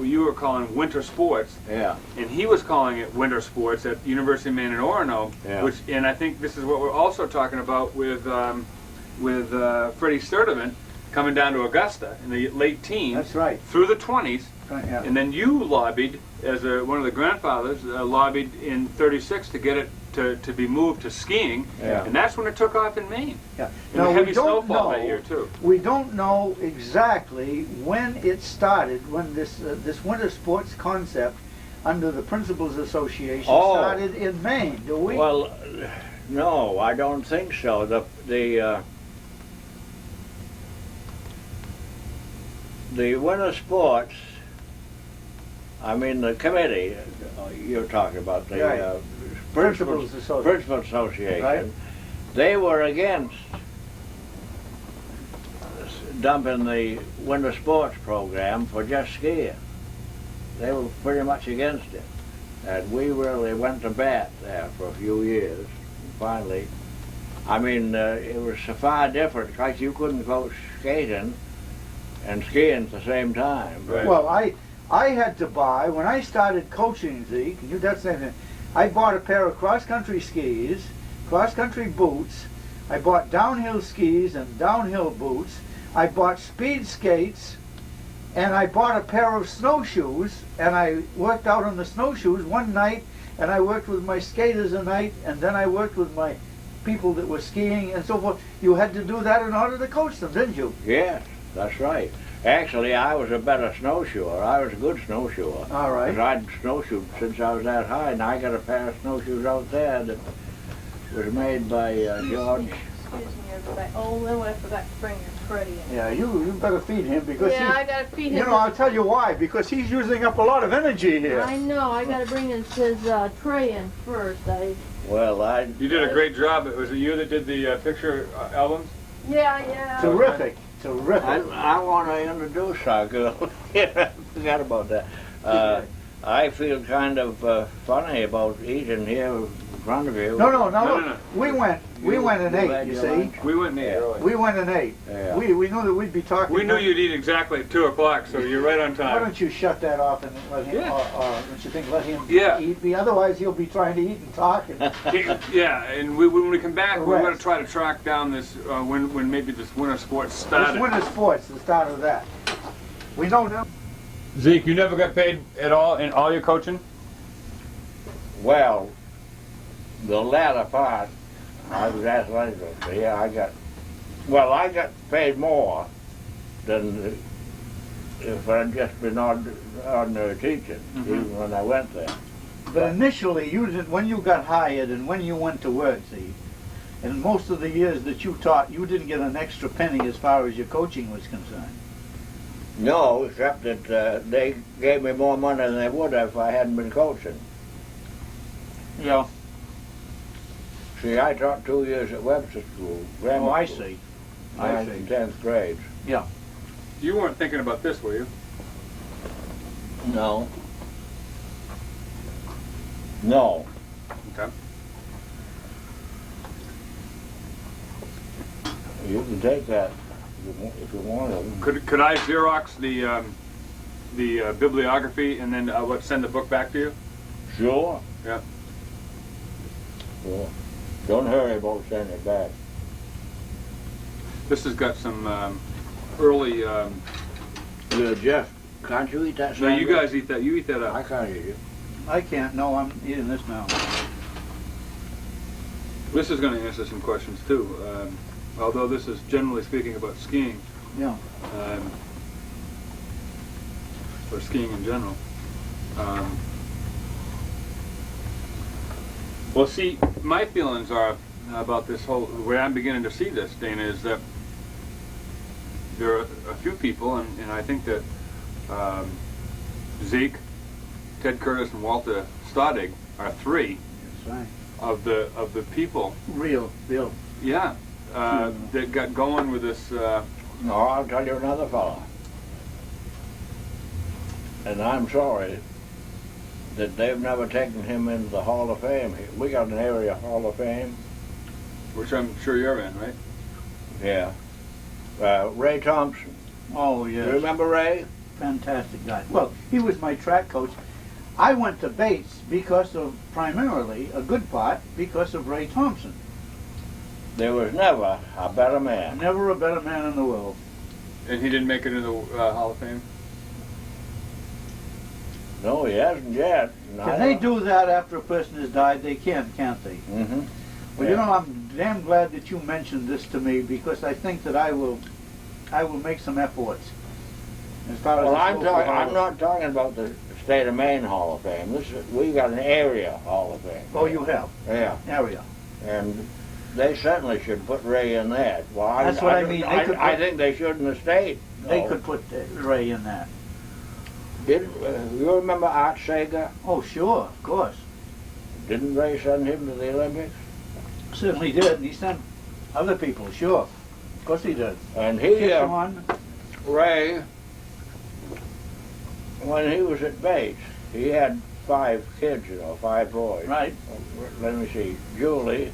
you were calling winter sports. Yeah. And he was calling it winter sports at University of Maine in Orono, Yeah. and I think this is what we're also talking about with Freddie Sturdivant coming down to Augusta in the late teens. That's right. Through the 20s. Yeah. And then you lobbied, as one of the grandfathers, lobbied in '36 to get it to be moved to skiing, Yeah. and that's when it took off in Maine. Yeah. And Now, heavy we don't snowfall know, that year too. We don't know exactly when it started, when this winter sports concept under the Principals Association Oh. started in Maine, do we? Well, no, I don't think so. The winter sports, I mean the committee you're talking about, the Right. Principals Association. Principals Association, Right. they were against dumping the winter sports program for just skiing. They were pretty much against it. And we really went to bat there for a few years. Finally, I mean, it was so far different. Like you couldn't go skating and skiing at the same time. Right. Well, I had to buy, when I started coaching, Zeke, and you that's the same thing, I bought a pair of cross-country skis, cross-country boots, I bought downhill skis and downhill boots, I bought speed skates, and I bought a pair of snowshoes, and I worked out on the snowshoes one night, and I worked with my skaters a night, and then I worked with my people that were skiing and so forth. You had to do that in order to coach them, didn't you? Yes, that's right. Actually, I was a better snowshoer. I was a good snowshoer. All right. Because I'd snowshoed since I was that high, and I got a pair of snowshoes out there that was made by George. Excuse me, everybody. Oh, Linwood, I forgot to bring your Freddie in. Yeah, you better feed him because Yeah, I he's, gotta feed him. you know, I'll tell you why, because he's using up a lot of energy here. I know, I gotta bring his tray in first. Well, You did a great job. Was it you that did the picture albums? Yeah. Terrific, terrific. I want to introduce our girl. I forgot about that. I feel kind of funny about eating here in front of you. No, No, look, no. we went and had ate, you your see. lunch? We went and ate early. We went and ate. Yeah. We knew that we'd be talking. We knew you'd eat exactly at 2 o'clock, so you're right on Why time. don't you shut that off and let him, Yeah. don't you think, let him Yeah. eat me? Otherwise he'll be trying to eat and talk. And, Yeah, and when we come back, we're Correct. going to try to track down this when maybe this winter sports this started. winter sports, the start of that. We know now. Zeke, you never got paid at all in all your coaching? Well, the latter part, I was athletic. Yeah, I got paid more than if I'd just been ordinary teaching, even when I went there. But initially, you didn't, when you got hired and when you went to work, see, and most of the years that you taught, you didn't get an extra penny as far as your coaching was concerned. No, except that they gave me more money than they would have if I hadn't been coaching. Yeah. See, I taught 2 years at Webster School. Oh, I see. I 9th see. and 10th grades. Yeah. You weren't thinking about this, were you? No. No. Okay. You can take that if you want it. Could I Xerox the bibliography and then send the book back to you? Sure. Yeah. Sure. Don't hurry about sending it back. This has got some early. Yeah, Jeff, can't you eat that No, sandwich? you guys eat that. You eat that I up. can't eat it. I can't. No, I'm eating this now. This is going to answer some questions too. Although this is generally speaking about skiing. Yeah. Or skiing in general. Well, see, my feelings are about this whole, the way I'm beginning to see this, Dana, is that there are a few people, and I think that Zeke, Ted Curtis, and Walter Stodding are three That's right. of the people, Real, Bill. yeah, that got going with this. No, I'll tell you another fella. And I'm sorry that they've never taken him into the Hall of Fame. We got an area Hall of Fame. Which I'm sure you're in, right? Yeah. Ray Thompson. Oh, You yes. remember Ray? Fantastic guy. Well, he was my track coach. I went to Bates because of, primarily, a good part, because of Ray Thompson. There was never a better man. Never a better man in the world. And he didn't make it into the Hall of Fame? No, he hasn't yet. Can they do that after a person has died? They can, can't they? Mm-hmm. Well, you know, I'm damn glad that you mentioned this to me, because I think that I will make some efforts. As far as Well, the I'm local Hall I'm of- not talking about the State of Maine Hall of Fame. We got an area Hall of Fame. Oh, you have? Yeah, Area. and they certainly should put Ray in that. Well, That's what I mean. They could I put- think they should in the state. They No. could put Ray in that. You remember Art Sager? Oh, sure, of course. Didn't Ray send him to the Olympics? Certainly did, and he sent other people, sure. Of course he did. And he, Kishon, Ray, when he was at Bates, he had 5 kids, 5 boys. right, Let me see. Julie,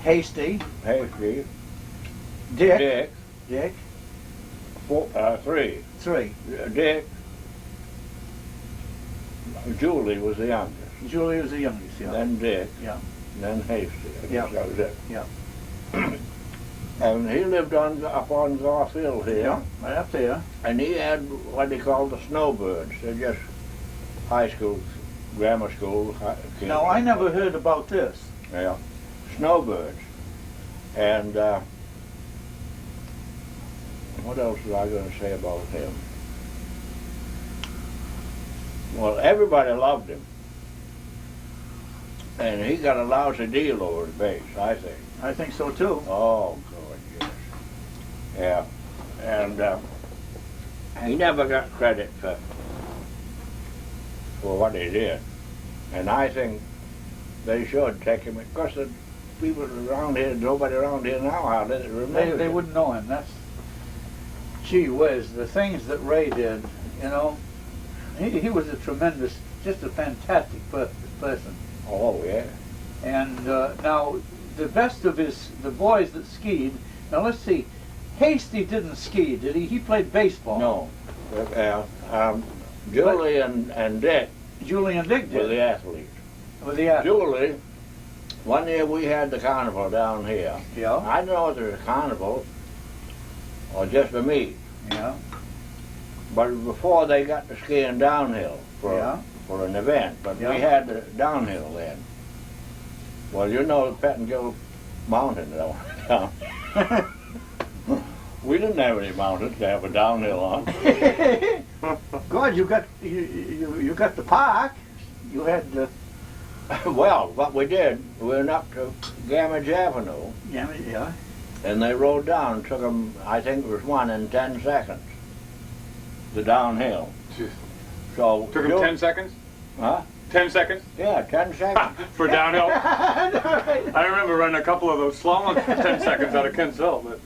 Hasty, Hasty, Dick, Dick, 3. 3. Dick, Julie was the youngest. Julie was the youngest, yeah. Then Dick. Yeah. Then Hasty. I Yeah. guess that was it. Yeah. And he lived up on Garth Hill here. Yeah, right up there. And he had what they called the snowbirds. They're just high school, grammar school kids. Now, I never heard about this. Yeah, snowbirds. And what else was I going to say about him? Well, everybody loved him. And he got a lousy deal over at Bates, I think. I think so, too. Oh, God, yes. Yeah. And he never got credit for what he did. And I think they should take him. Of course, the people around here, nobody around here now, how did it remember They him? wouldn't know him. That's, gee whiz, the things that Ray did, you know, he was a tremendous, just a fantastic person. Oh, yeah. And now, the best of the boys that skied, now let's see, Hasty didn't ski, did he? He played baseball. No. Julie and Dick Julie and Dick were did. the athletes. With the Julie, one year we had the carnival down here. Yeah, I don't know if there was a carnival or just a meet. yeah, But before they got to skiing downhill Yeah. for an event, but Yeah. we had the downhill then. Well, you know Pettingill Mountain down. We didn't have any mountains to have a downhill on. God, you got the park. You had the Well, what we did, we went up to Gamage Avenue, yeah. and they rode down. Took them, I think it was 1 in 10 seconds. The downhill. Jeez. So Took him 10 seconds? Huh? 10 seconds? Yeah, 10 seconds. For downhill? I remember running a couple of those slalom 10 seconds out of Kent's Hill, but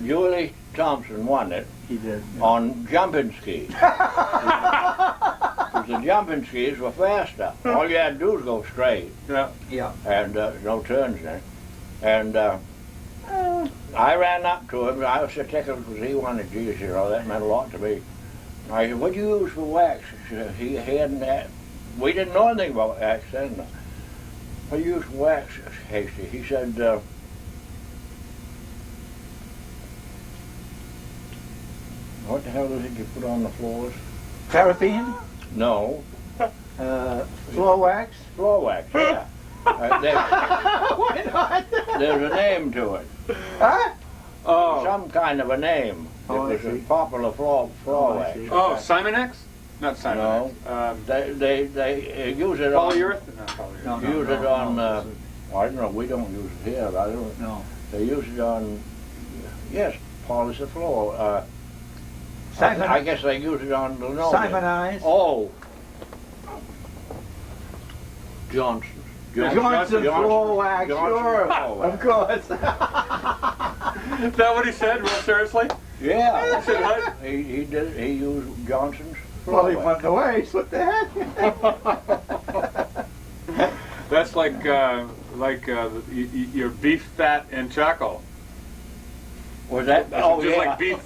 Julie Thompson won it He did. on jumping skis. Because the jumping skis were faster. All you had to do was go straight, yeah. Yeah. and no turns in it. And I ran up to him. I was so tickled because he wanted Jesus, that meant a lot to me. I said, "What do you use for wax?" He hadn't had, we didn't know anything about wax then. What do you use for wax, Hasty? He said, what the hell is it you put on the floors? Paraffin, No, floor wax. floor wax, yeah. Why not? There's a name to it. Huh? Oh, Some kind of a name. Oh, I It was a see. popular floor Oh, I wax. see. oh, Simon X? Not Simon No. X. They use it on... Polyurethane? Not polyurethane. No, no, use it no, on... no. I don't know, we don't use it here. I don't... No. They use it on... Yes, polish the floor. Simon, I guess they use it on linoleum. Simon Eyes. Oh. Johnson. Johnson floor wax, Johnson sure, floor wax. of course. Is that what he said, real seriously? Yeah. He said what? He did. He used Johnson's. Well, he won the race. What the heck? That's like your beef fat and charcoal. Was that? That's Oh, just yeah. like beef,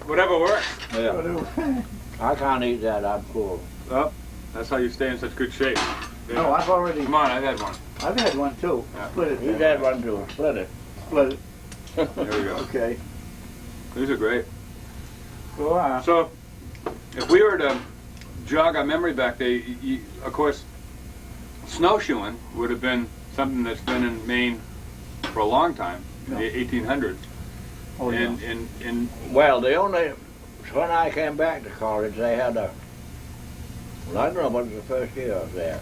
whatever works. Yeah. I can't eat that. I'm full. Oh, that's how you stay in such good shape. Yeah. No, I've already. Come on, I've had one. I've had one too. Yeah. Split it. You had one too. Split it. Split it. There we go. Okay. These are great. Go on. So, if we were to jog our memory back, of course, snowshoeing would have been something that's been in Maine for a long time, in the 1800s. Oh, yeah. And Well, when I came back to college, they had I don't know what was the first year I was there.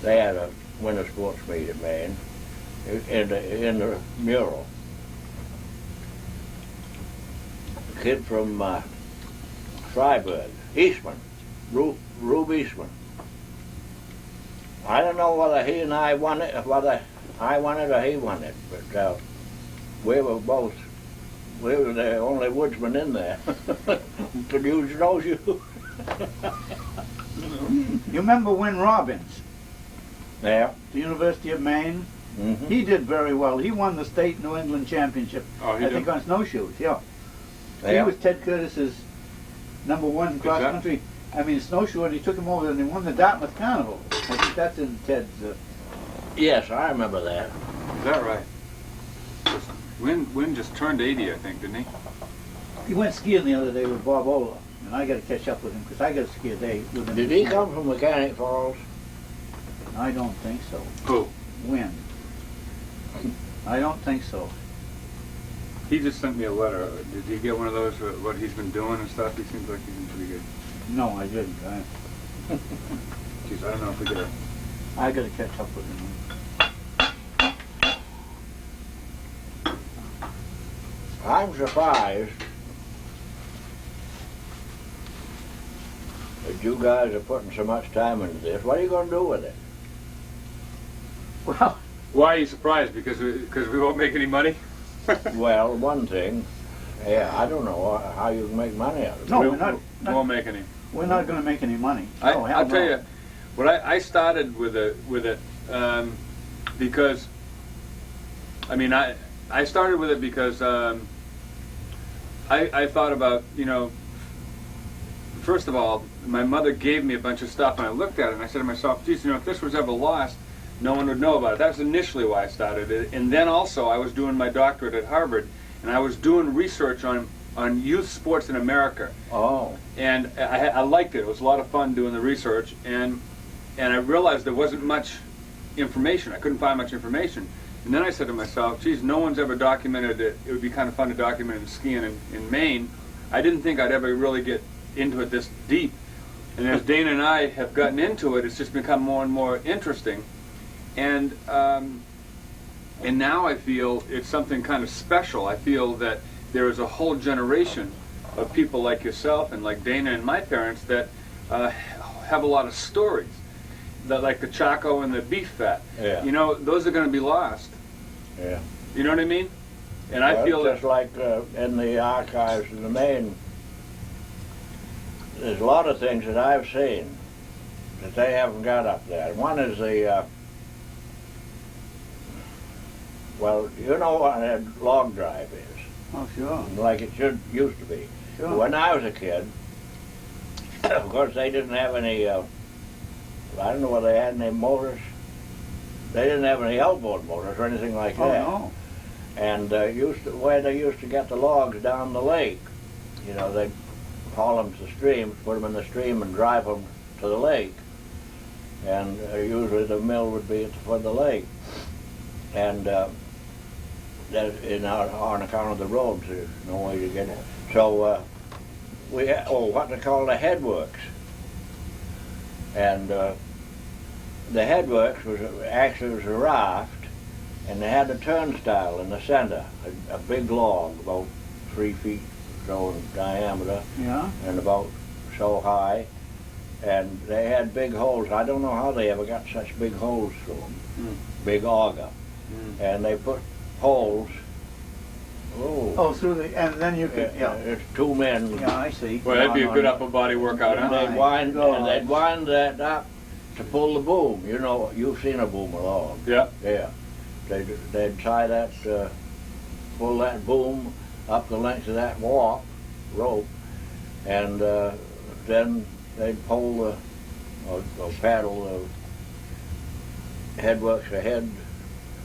They had a winter sports meet at Maine in the mural. A kid from Freiburg, Eastman, Rube Eastman. I don't know whether he and I won it, whether I won it or he won it, but we were the only woodsmen in there. Could use snowshoes. You remember Win Robbins, Yeah. the University of Maine? Mm-hmm. He did very well. He won the state New England championship. Oh, he I did? think on snowshoes. Yeah. Yeah. He was Ted Curtis's #1 cross that- country. I mean, snowshoe, and he took him over and he won the Dartmouth Carnival. I think that's in Ted's. Yes, I remember that. is that right? Wynn just turned 80, I think, didn't he? He went skiing the other day with Bob Ola, and I got to catch up with him because I got to ski a day with him. Did he come from Mechanic Falls? I don't think so. Who? Win. I don't think so. He just sent me a letter. Did he get one of those, what he's been doing and stuff? He seems like he's been pretty good. No, I didn't. Jeez, I don't know if we could. I got to catch up with him. I'm surprised that you guys are putting so much time into this. What are you going to do with it? Well, Why are you surprised? Because we won't make any money? Well, one thing, yeah, I don't know how you can make money out of it. No, we we're not- won't make any. we're not going to make any money. No, hell I'll no. tell you, what I started with it because, I mean, I started with it because I thought about, first of all, my mother gave me a bunch of stuff and I looked at it and I said to myself, geez, if this was ever lost, no one would know about it. That was initially why I started it. And then also I was doing my doctorate at Harvard and I was doing research on youth sports in America. Oh, And I liked it. It was a lot of fun doing the research, and I realized there wasn't much information. I couldn't find much information. And then I said to myself, geez, no one's ever documented it. It would be kind of fun to document skiing in Maine. I didn't think I'd ever really get into it this deep. And as Dana and I have gotten into it, it's just become more and more interesting. And now I feel it's something kind of special. I feel that there is a whole generation of people like yourself and like Dana and my parents that have a lot of stories, that like the Chaco and the beef fat. Yeah. Those are going to be lost. yeah. You know what I mean? And Well, I feel just that. like in the archives in the Maine, there's a lot of things that I've seen that they haven't got up there. One is the, well, you know what a log drive is. Oh, sure. Like it used to be. Sure. When I was a kid, of course they didn't have any, I don't know whether they had any motors. They didn't have any outboard motors or anything like Oh, that. no. And where they used to get the logs down the lake, they'd haul them to the stream, put them in the stream and drive them to the lake. And usually the mill would be at the foot of the lake. And on account of the roads, there's no way to get it. So we had, what they call the headworks. And the headworks was a raft, and they had a turnstile in the center, a big log about 3 feet so in diameter Yeah. and about so high. And they had big holes. I don't know how they ever got such big holes through them. Big auger. And they put poles Oh, Oh, through the, and then you could, yeah. it's two men. Yeah, I see. Well, that'd be a on- good upper body workout, And huh? they'd wind, God. and they'd wind that up to pull the boom. You know, you've seen a boom along. Yeah. Yeah. They'd tie that, pull that boom up the length of that rope, and then they'd pull or paddle the headworks ahead,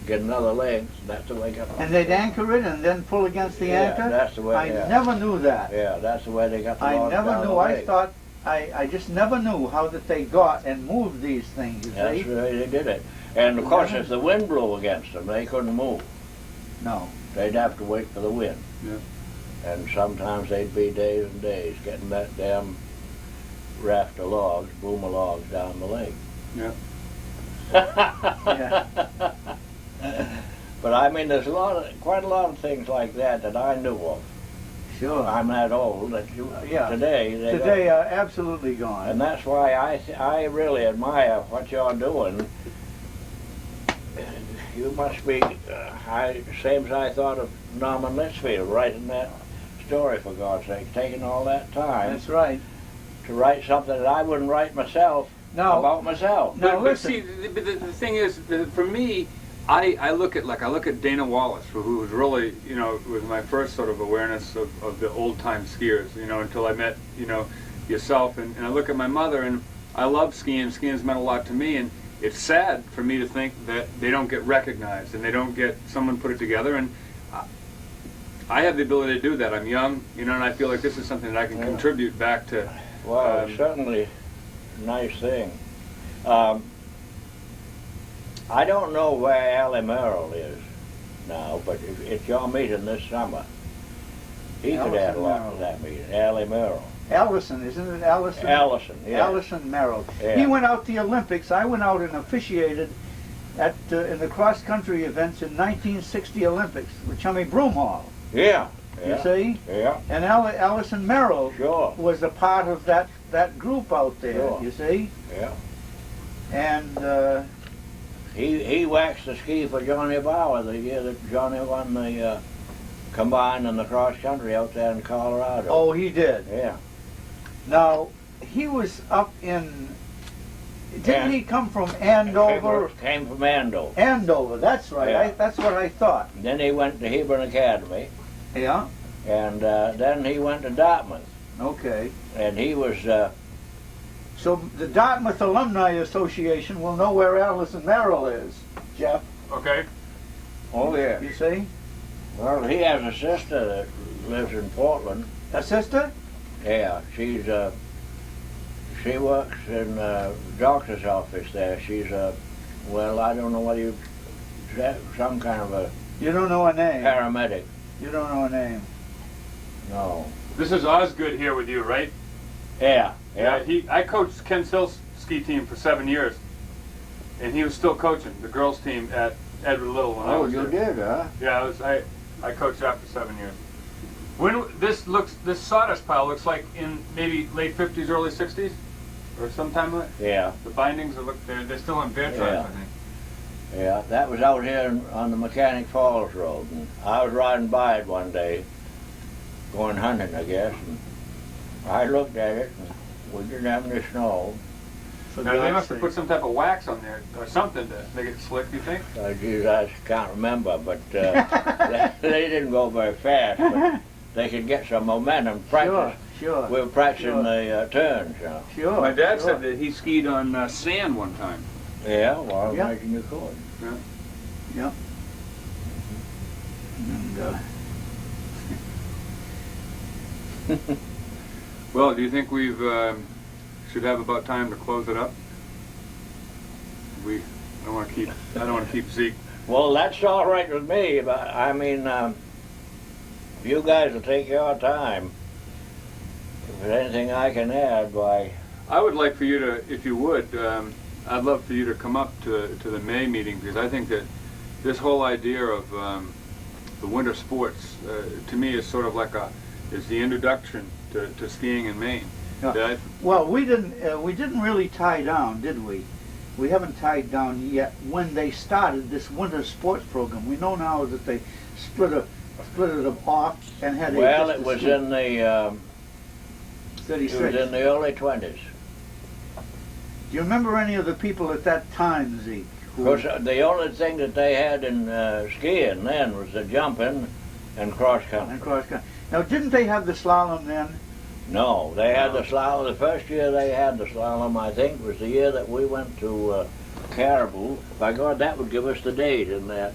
get another length, and that's the way they got. And they'd anchor it and then pull against the Yeah, anchor? that's the way, I yeah. never knew that. Yeah, that's the way they got the I logs never down knew. the I lake. thought, I just never knew how that they got and moved these things, you That's see? the way they did it. And of course, if the wind blew against them, they couldn't move. No. They'd have to wait for the wind. Yeah. And sometimes they'd be days and days getting that damn raft of logs, boom of logs down the lake. Yeah. But I mean, there's quite a lot of things like that I knew of. Sure. I'm that old that Yeah. today they Today are absolutely gone. and that's why I really admire what you're doing. You must be, same as I thought of Norman Litchfield writing that story, for God's sake, taking all that time That's right. to write something that I wouldn't write myself No. about myself. Now But listen. see, the thing is, for me, I look at Dana Wallace, who was really, was my first sort of awareness of the old time skiers, until I met, yourself, and I look at my mother, and I love skiing. Skiing's meant a lot to me, and it's sad for me to think that they don't get recognized and they don't get someone put it together, and I have the ability to do that. I'm young, and I feel like this is something that I can contribute back to. Well, it's certainly a nice thing. I don't know where Allie Merrill is now, but if you're meeting this summer, he could Allison add a lot Merrill. to that meeting. Allie Merrill. Allison, isn't it Allison? Allison, yeah. Allison Merrill. Yeah. He went out to the Olympics. I went out and officiated at in the cross-country events in 1960 Olympics with Chummy Broomhall. Yeah. You Yeah. see? Yeah. And Allison Merrill Sure. was a part of that group out there. Sure. You see? Yeah. And He waxed the ski for Johnny Bauer the year that Johnny won the combined and the cross country out there in Colorado. oh, he did. Yeah. Now he was up in. Didn't Yeah. he come from Andover? Came from Andover. Andover. That's right. Yeah. That's what I thought. Then he went to Hebron Academy, Yeah. and then he went to Dartmouth, Okay. and he was. So the Dartmouth Alumni Association will know where Allison Merrill is, Jeff. Okay. Oh yeah. You see? Well, he has a sister that lives in Portland. A sister? Yeah, she works in doctor's office there. She's well, I don't know whether you some kind of a You don't know her name. paramedic. You don't know her name. No. This is Osgood here with you, right? Yeah. Yeah. I coached Ken Sill's ski team for 7 years, and he was still coaching the girls' team at Edward Little when I Oh, was you there. did, huh? Yeah, I coached that for 7 years. When this sawdust pile looks like in maybe late 50s, early 60s, or sometime like Yeah. the bindings they're still on bear tracks, Yeah. I think. Yeah. That was out here on the Mechanic Falls Road, and I was riding by it one day, going hunting, I guess, and I looked at it, and we didn't have any snow. For Now they God's must have sake. put some type of wax on there or something to make it slick. Do you think? Geez, I can't remember, but they didn't go very fast, but they could get some momentum. Practice. Sure. We were practicing Sure. the turns, you know. Sure. My dad sure. said that he skied on sand one time. Yeah, well, I Yeah. imagine you could. Yeah. And, Well, do you think we've should have about time to close it up? I don't want to keep Zeke. Well, that's all right with me, but I mean, if you guys will take your time, if there's anything I can add, why... I would like for you to, if you would, I'd love for you to come up to the May meeting, because I think that this whole idea of the winter sports, to me, is sort of like is the introduction to skiing in Maine. Yeah. Well, we didn't really tie down, did we? We haven't tied down yet when they started this winter sports program. We know now that they split split it off and had Well, just it a was suite. in the it 36. was in the early 20s. Do you remember any of the people at that time, Zeke? who- Of course, the only thing that they had in skiing then was the jumping and cross country. and cross country. Now, didn't they have the slalom then? No, they had the slalom. The first year they had the slalom, I think, was the year that we went to Caribou. By God, that would give us the date in that.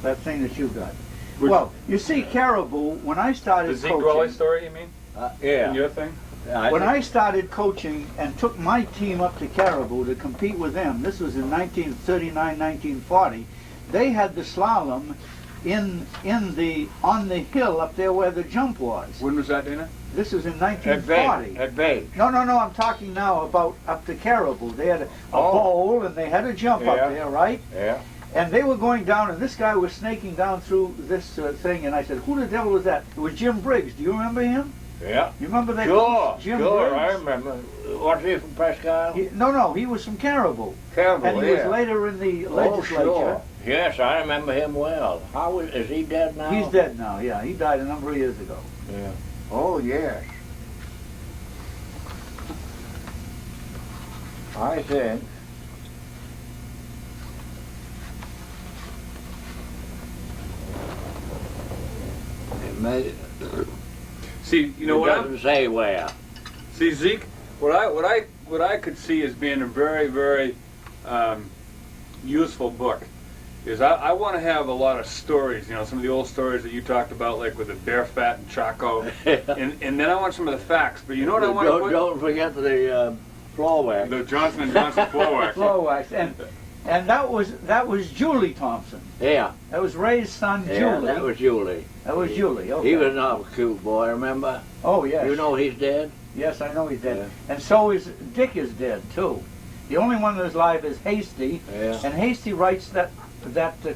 That thing that you got. Which- Well, you see, Caribou, when I The started Zeke Dwelley coaching, story, you mean? In Yeah. your thing? when I started coaching and took my team up to Caribou to compete with them, this was in 1939, 1940, they had the slalom on the hill up there where the jump was. When was that, Dana? This was in At 1940. Bay. No, I'm talking now about up to Caribou. They had a Oh. bowl and they had a jump Yeah. up there, right? Yeah. And they were going down, and this guy was snaking down through this thing, and I said, "Who the devil was that?" It was Jim Briggs. Do you remember him? Yeah. You remember that? Sure. Jim Sure, Briggs? I remember. Was he from Presque Isle? No, he was from Caribou. Caribou, And he yeah. was later in the Oh, legislature. sure. Yes, I remember him well. Is he dead now? He's dead now, yeah. He died a number of years ago. Yeah. Oh, yes. I think it may. See, you know It what? doesn't say where. See, Zeke, what I could see as being a very, very useful book is I want to have a lot of stories. You know, some of the old stories that you talked about, like with the bear fat and Chaco, and then I want some of the facts. But you know what I want to put? Don't forget the floor wax. The Johnson & Johnson floor wax. Floor wax. And that was Julie Thompson. Yeah. That was Ray's son, Yeah, Julie. that was Julie. That was Julie, okay. He was not a cute boy, remember? Oh, yes. You know he's dead? Yes, I know he's dead. Yeah. And so is Dick is dead, too. The only one that's alive is Hasty. Yeah. And Hasty writes that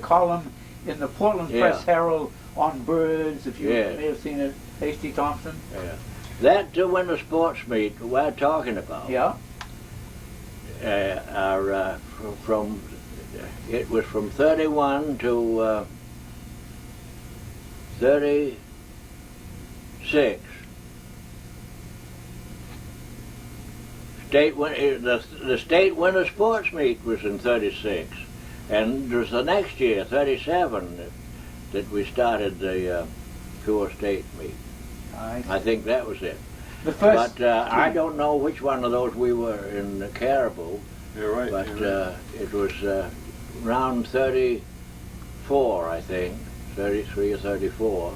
column in the Portland Yeah. Press Herald on birds, if you Yeah. may have seen it. Hasty Thompson. Yeah. That to win a sports meet we're talking about. Yeah. From it was from 31 to 36. The state winter sports meet was in 36, and it was the next year, 37, that we started the pure state meet. I think that was it. The first. But I don't know which one of those we were in the Caribou. You're right. But you're right. it was around 34, I think, 33 or 34.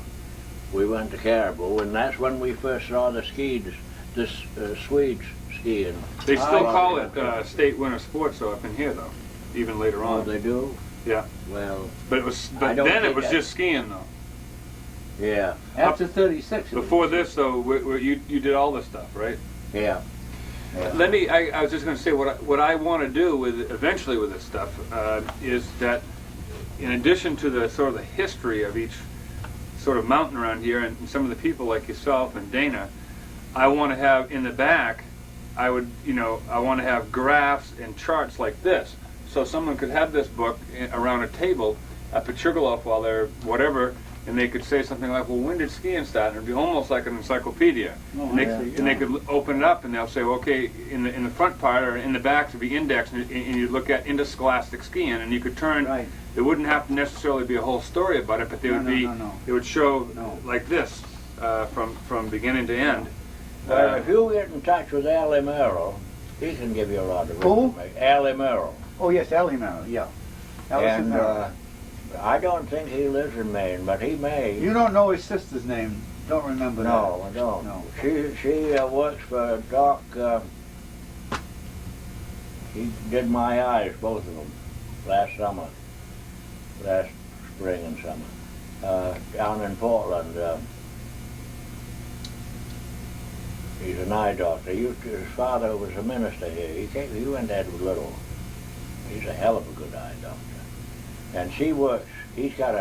We went to Caribou, and that's when we first saw the Swedes skiing. They still Oh, call okay. it state winter sports though up in here though, even later Oh, on. they do? Yeah. Well, But it was. I But don't then it think was that- just skiing though. yeah, After 36. it was- Before this though, you did all this stuff, right? yeah. Let me. I was just going to say what I want to do with eventually with this stuff is that, in addition to the sort of the history of each sort of mountain around here and some of the people like yourself and Dana, I want to have in the back. I want to have graphs and charts like this, so someone could have this book around a table up at Sugarloaf while they're whatever. And they could say something like, well, when did skiing start? And it'd be almost like an encyclopedia. Oh, and, they, I see, and they could open it up and they'll say, well, okay, in the front part or in the back to be indexed, and you look at interscholastic skiing, and you could turn. Right. There wouldn't have to necessarily be a whole story about it, but there would be. No. It would show No. like this from beginning to end. If you get in touch with Allie Merrill, he can give you a lot of Who? information. Allie Merrill. Oh, yes, Ellie Merrill, yeah. Allison And Merrill. I don't think he lives in Maine, but he may. You don't know his sister's name. Don't remember No, I don't. No. She works for Doc. He did my eyes, both of them, last spring and summer, down in Portland. He's an eye doctor. His father was a minister here. He went to Edward Little. He's a hell of a good eye doctor. And she works. He's got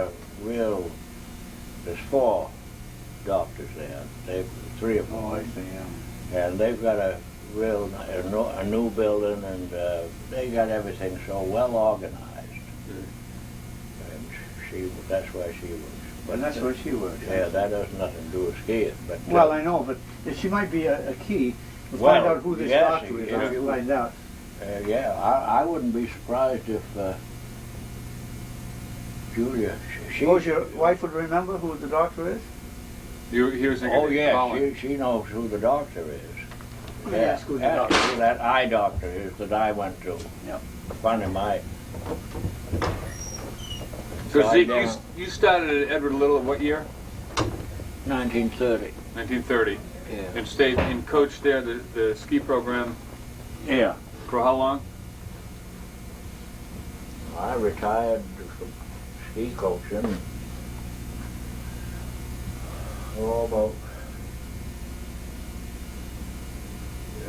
there's 4 doctors there. Three of them. Oh, I see, yeah. And they've got a new building, and they got everything so well organized. And that's where she was. And that's where she works. Yeah, that has nothing to do with skiing. But Well, I know, but she might be a key to Well, find out who this yes, doctor is. yeah. If you find out. yeah, I wouldn't be surprised if Julia. Suppose your wife would remember who the doctor is? He was thinking Oh yeah, Colin. she knows who the doctor is. Let me ask who the doctor is. Who that eye doctor is that I went to. Yep. Funny, my. So I Zeke, don't- you started at Edward Little what year? 1930. 1930. Yeah. And stayed and coached there the ski program Yeah. for how long? I retired from ski coaching.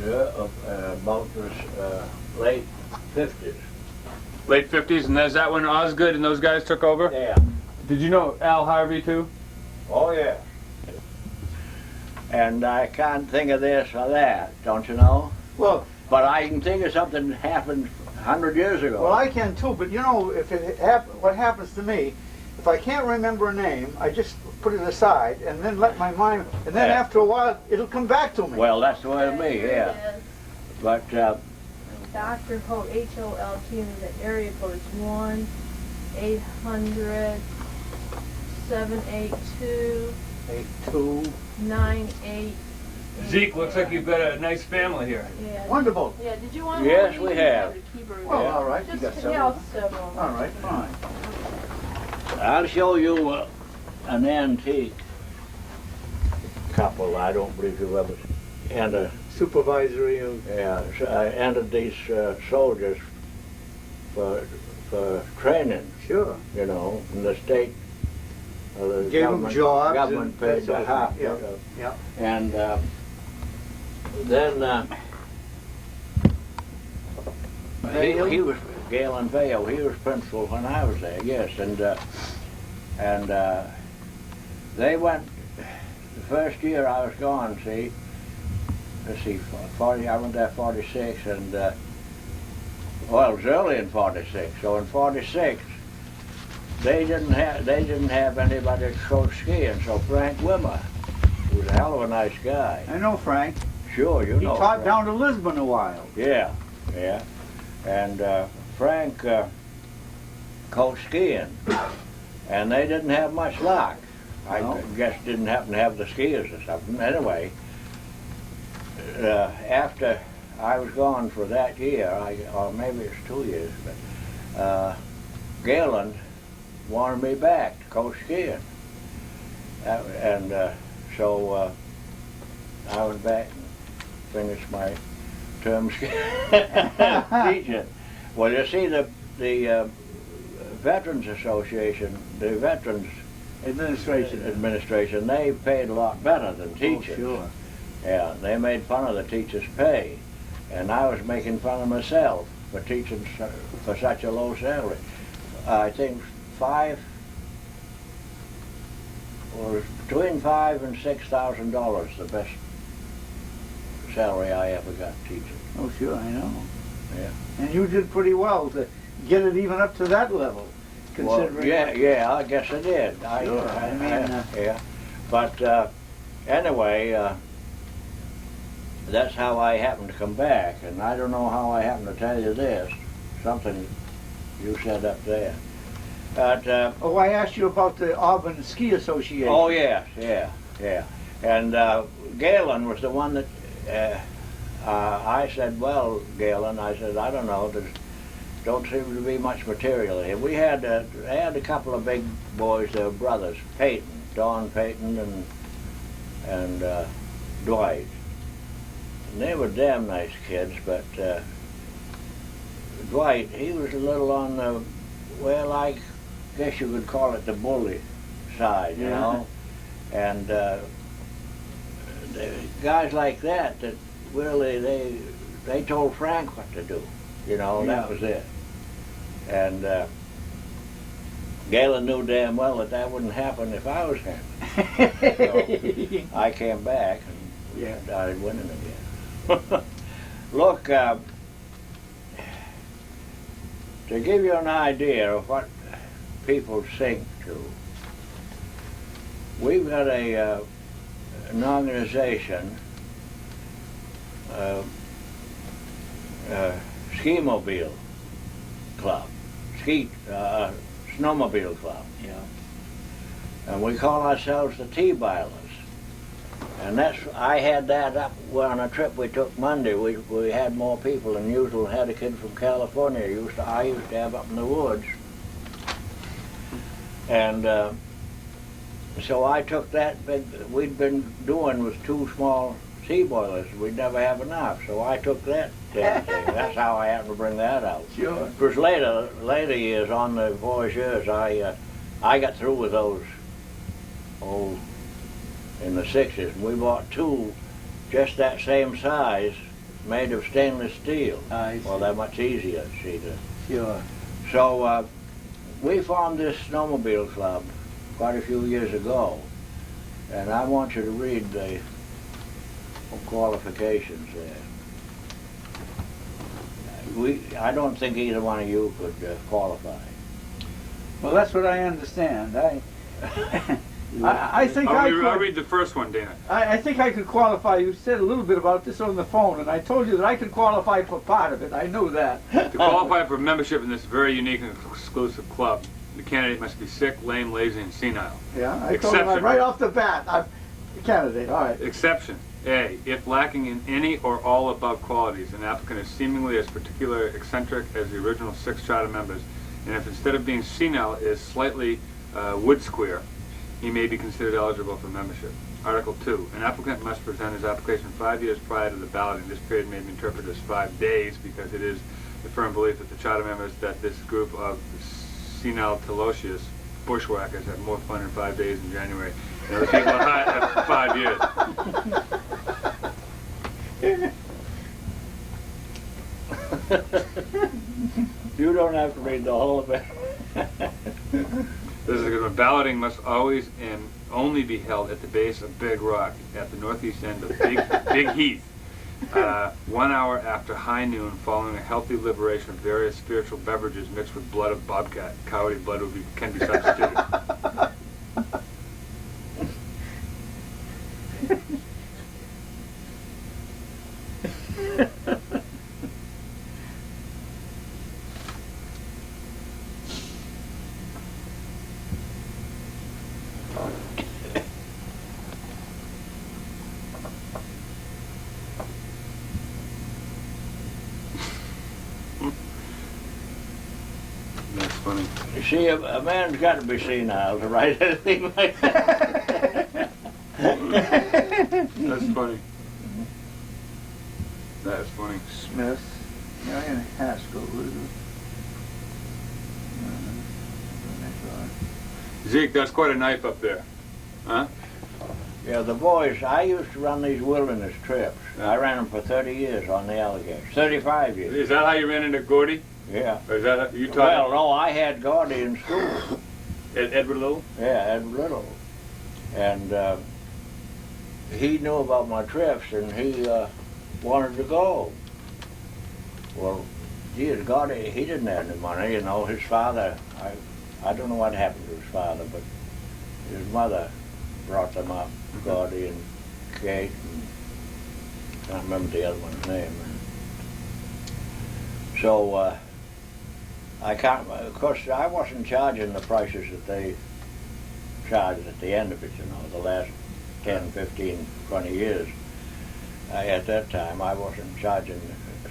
About the late 50s. Late 50s, and is that when Osgood and those guys took over? Yeah. Did you know Al Harvey too? Oh yeah. And I can't think of this or that, don't you know? Well, But I can think of something that happened 100 years ago. well, I can too. But you know, if what happens to me, if I can't remember a name, I just put it aside and then let my mind. And then Yeah. after a while, it'll come back to me. Well, that's the way it be, Here yeah. it is. But Dr. Holt, HOLT, and the area code is 1-800-782-98. 82. Zeke, looks like you've got a nice family here. Yeah. Wonderful. Yeah, did you want Yes, one? we You can have. the keyboard. Well, Yeah. all right. You got Just, several. yeah, several. All right, fine. I'll show you an antique couple. I don't believe you've ever. And Supervisory of. yeah, I entered these soldiers for training. Sure. You know, in the state. The Gave them government- jobs. Government and that paid sort the of half. thing. Yeah. Yeah. And then he was Galen Vale. He was principal when I was there. Yes, and they went the first year I was gone. See, let's see, 40. I went there 46, and well, it was early in 46. So in 46. They didn't have anybody to coach skiing, so Frank Wimmer, who was a hell of a nice guy. I know Frank. Sure, you He know. taught Frank. down to Lisbon a while. Yeah, yeah. And Frank coached skiing, and they didn't have much luck. I No. guess didn't happen to have the skiers or something. Anyway, after I was gone for that year, or maybe it's 2 years, but Galen wanted me back to coach skiing. So I went back and finished my term teaching. Well, you see, the Veterans Association, the Veterans Administration, they paid a lot better than teachers. Oh, sure. Yeah, they made fun of the teachers' pay, and I was making fun of myself for teaching for such a low salary. I think between $5,000 and $6,000, the best salary I ever got teaching. Oh, sure, I know. Yeah. And you did pretty well to get it even up to that level, Well, considering. yeah, I guess I did. Sure, I mean, yeah. But anyway, that's how I happened to come back, and I don't know how I happened to tell you this. Something you said up there. But Oh, I asked you about the Auburn Ski Association. oh yes, yeah. And Galen was the one that I said, well, Galen, I said, I don't know, there don't seem to be much material here. We had a couple of big boys, they were brothers, Peyton, Don Peyton and Dwight. And they were damn nice kids, but Dwight, he was a little on the, well, I guess you could call it the bully side, you Yeah. know? And guys like that really, they told Frank what to do, you know, Yeah. that was it. And Galen knew damn well that wouldn't happen if I was him. So I came back and we started winning again. Look, to give you an idea of what people sink to, we've got an organization, ski-mobile club, snowmobile club. Yeah. And we call ourselves the T-Bilers. And I had that up on a trip we took Monday. We had more people than usual. Had a kid from California I used to have up in the woods. And so I took that big, we'd been doing with 2 small sea boilers. We'd never have enough. So I took that damn thing. That's how I happened to bring that out. Sure. Of course, later years on the Voyageurs, I got through with those old, in the 60s. We bought 2 just that same size, made of stainless steel. Well, they're much easier, see. Sure. So we formed this snowmobile club quite a few years ago, and I want you to read the qualifications there. I don't think either one of you could qualify. Well, that's what I understand. I think I'll read the first one, Dana. I think I could qualify. You said a little bit about this on the phone, and I told you that I could qualify for part of it. I know that. To qualify for membership in this very unique and exclusive club, the candidate must be sick, lame, lazy, and senile. Yeah, I told you right off the bat. I'm a candidate. All right. Exception. A. If lacking in any or all above qualities, an applicant is seemingly as particular eccentric as the original 6 charter members, and if instead of being senile is slightly wood square, he may be considered eligible for membership. Article 2. An applicant must present his application 5 years prior to the balloting. This period may be interpreted as 5 days because it is the firm belief that the charter members that this group of senile telocious bushwhackers have more fun in 5 days in January than other people have 5 years. You don't have to read the whole of it. This is because balloting must always and only be held at the base of Big Rock at the northeast end of Big Heath, 1 hour after high noon, following a healthy liberation of various spiritual beverages mixed with blood of bobcat. Coyote blood can be substituted. That's funny. You see, a man's got to be senile to write anything like that. That's funny. That's funny. Smith, Marion Haskell. Zeke, that's quite a knife up there. Huh? Yeah, the boys, I used to run these wilderness trips. I ran them for 30 years on the Allegheny. 35 years. Is that how you ran into Gordy? Yeah. Or is that you taught Well, no, I had Gordy in school. Edward Little? Yeah, Edward Little. And he knew about my trips, and he wanted to go. Well, geez, Gordy, he didn't have any money, you know. His father, I don't know what happened to his father, but his mother brought them up, Gordy and Kate, and I can't remember the other one's name. So, I can't, of course, I wasn't charging the prices that they charged at the end of it, you know, the last 10, 15, 20 years. At that time, I wasn't charging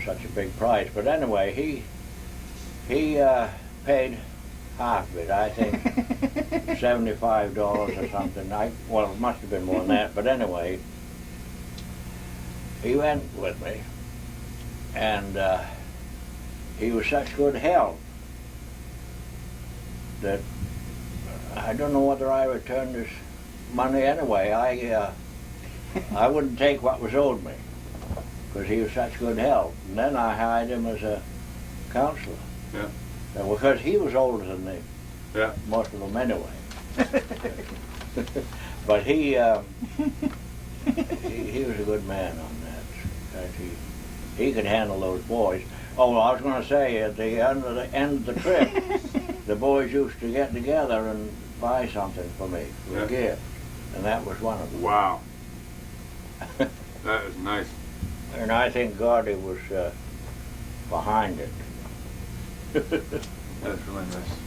such a big price. But anyway, he paid half of it, I think, $75 or something. Well, it must have been more than that, but anyway, he went with me, and he was such good help that I don't know whether I returned his money anyway. I wouldn't take what was owed me because he was such good help. And then I hired him as a counselor. Yeah. Because he was older than me. Yeah. Most of them anyway. But he was a good man on that. In fact, he could handle those boys. Oh, well, I was going to say, at the end of the trip, the boys used to get together and buy something for me, for a gift. and that was one of them. Wow. That is nice. And I think Gordy was behind it. That's really nice.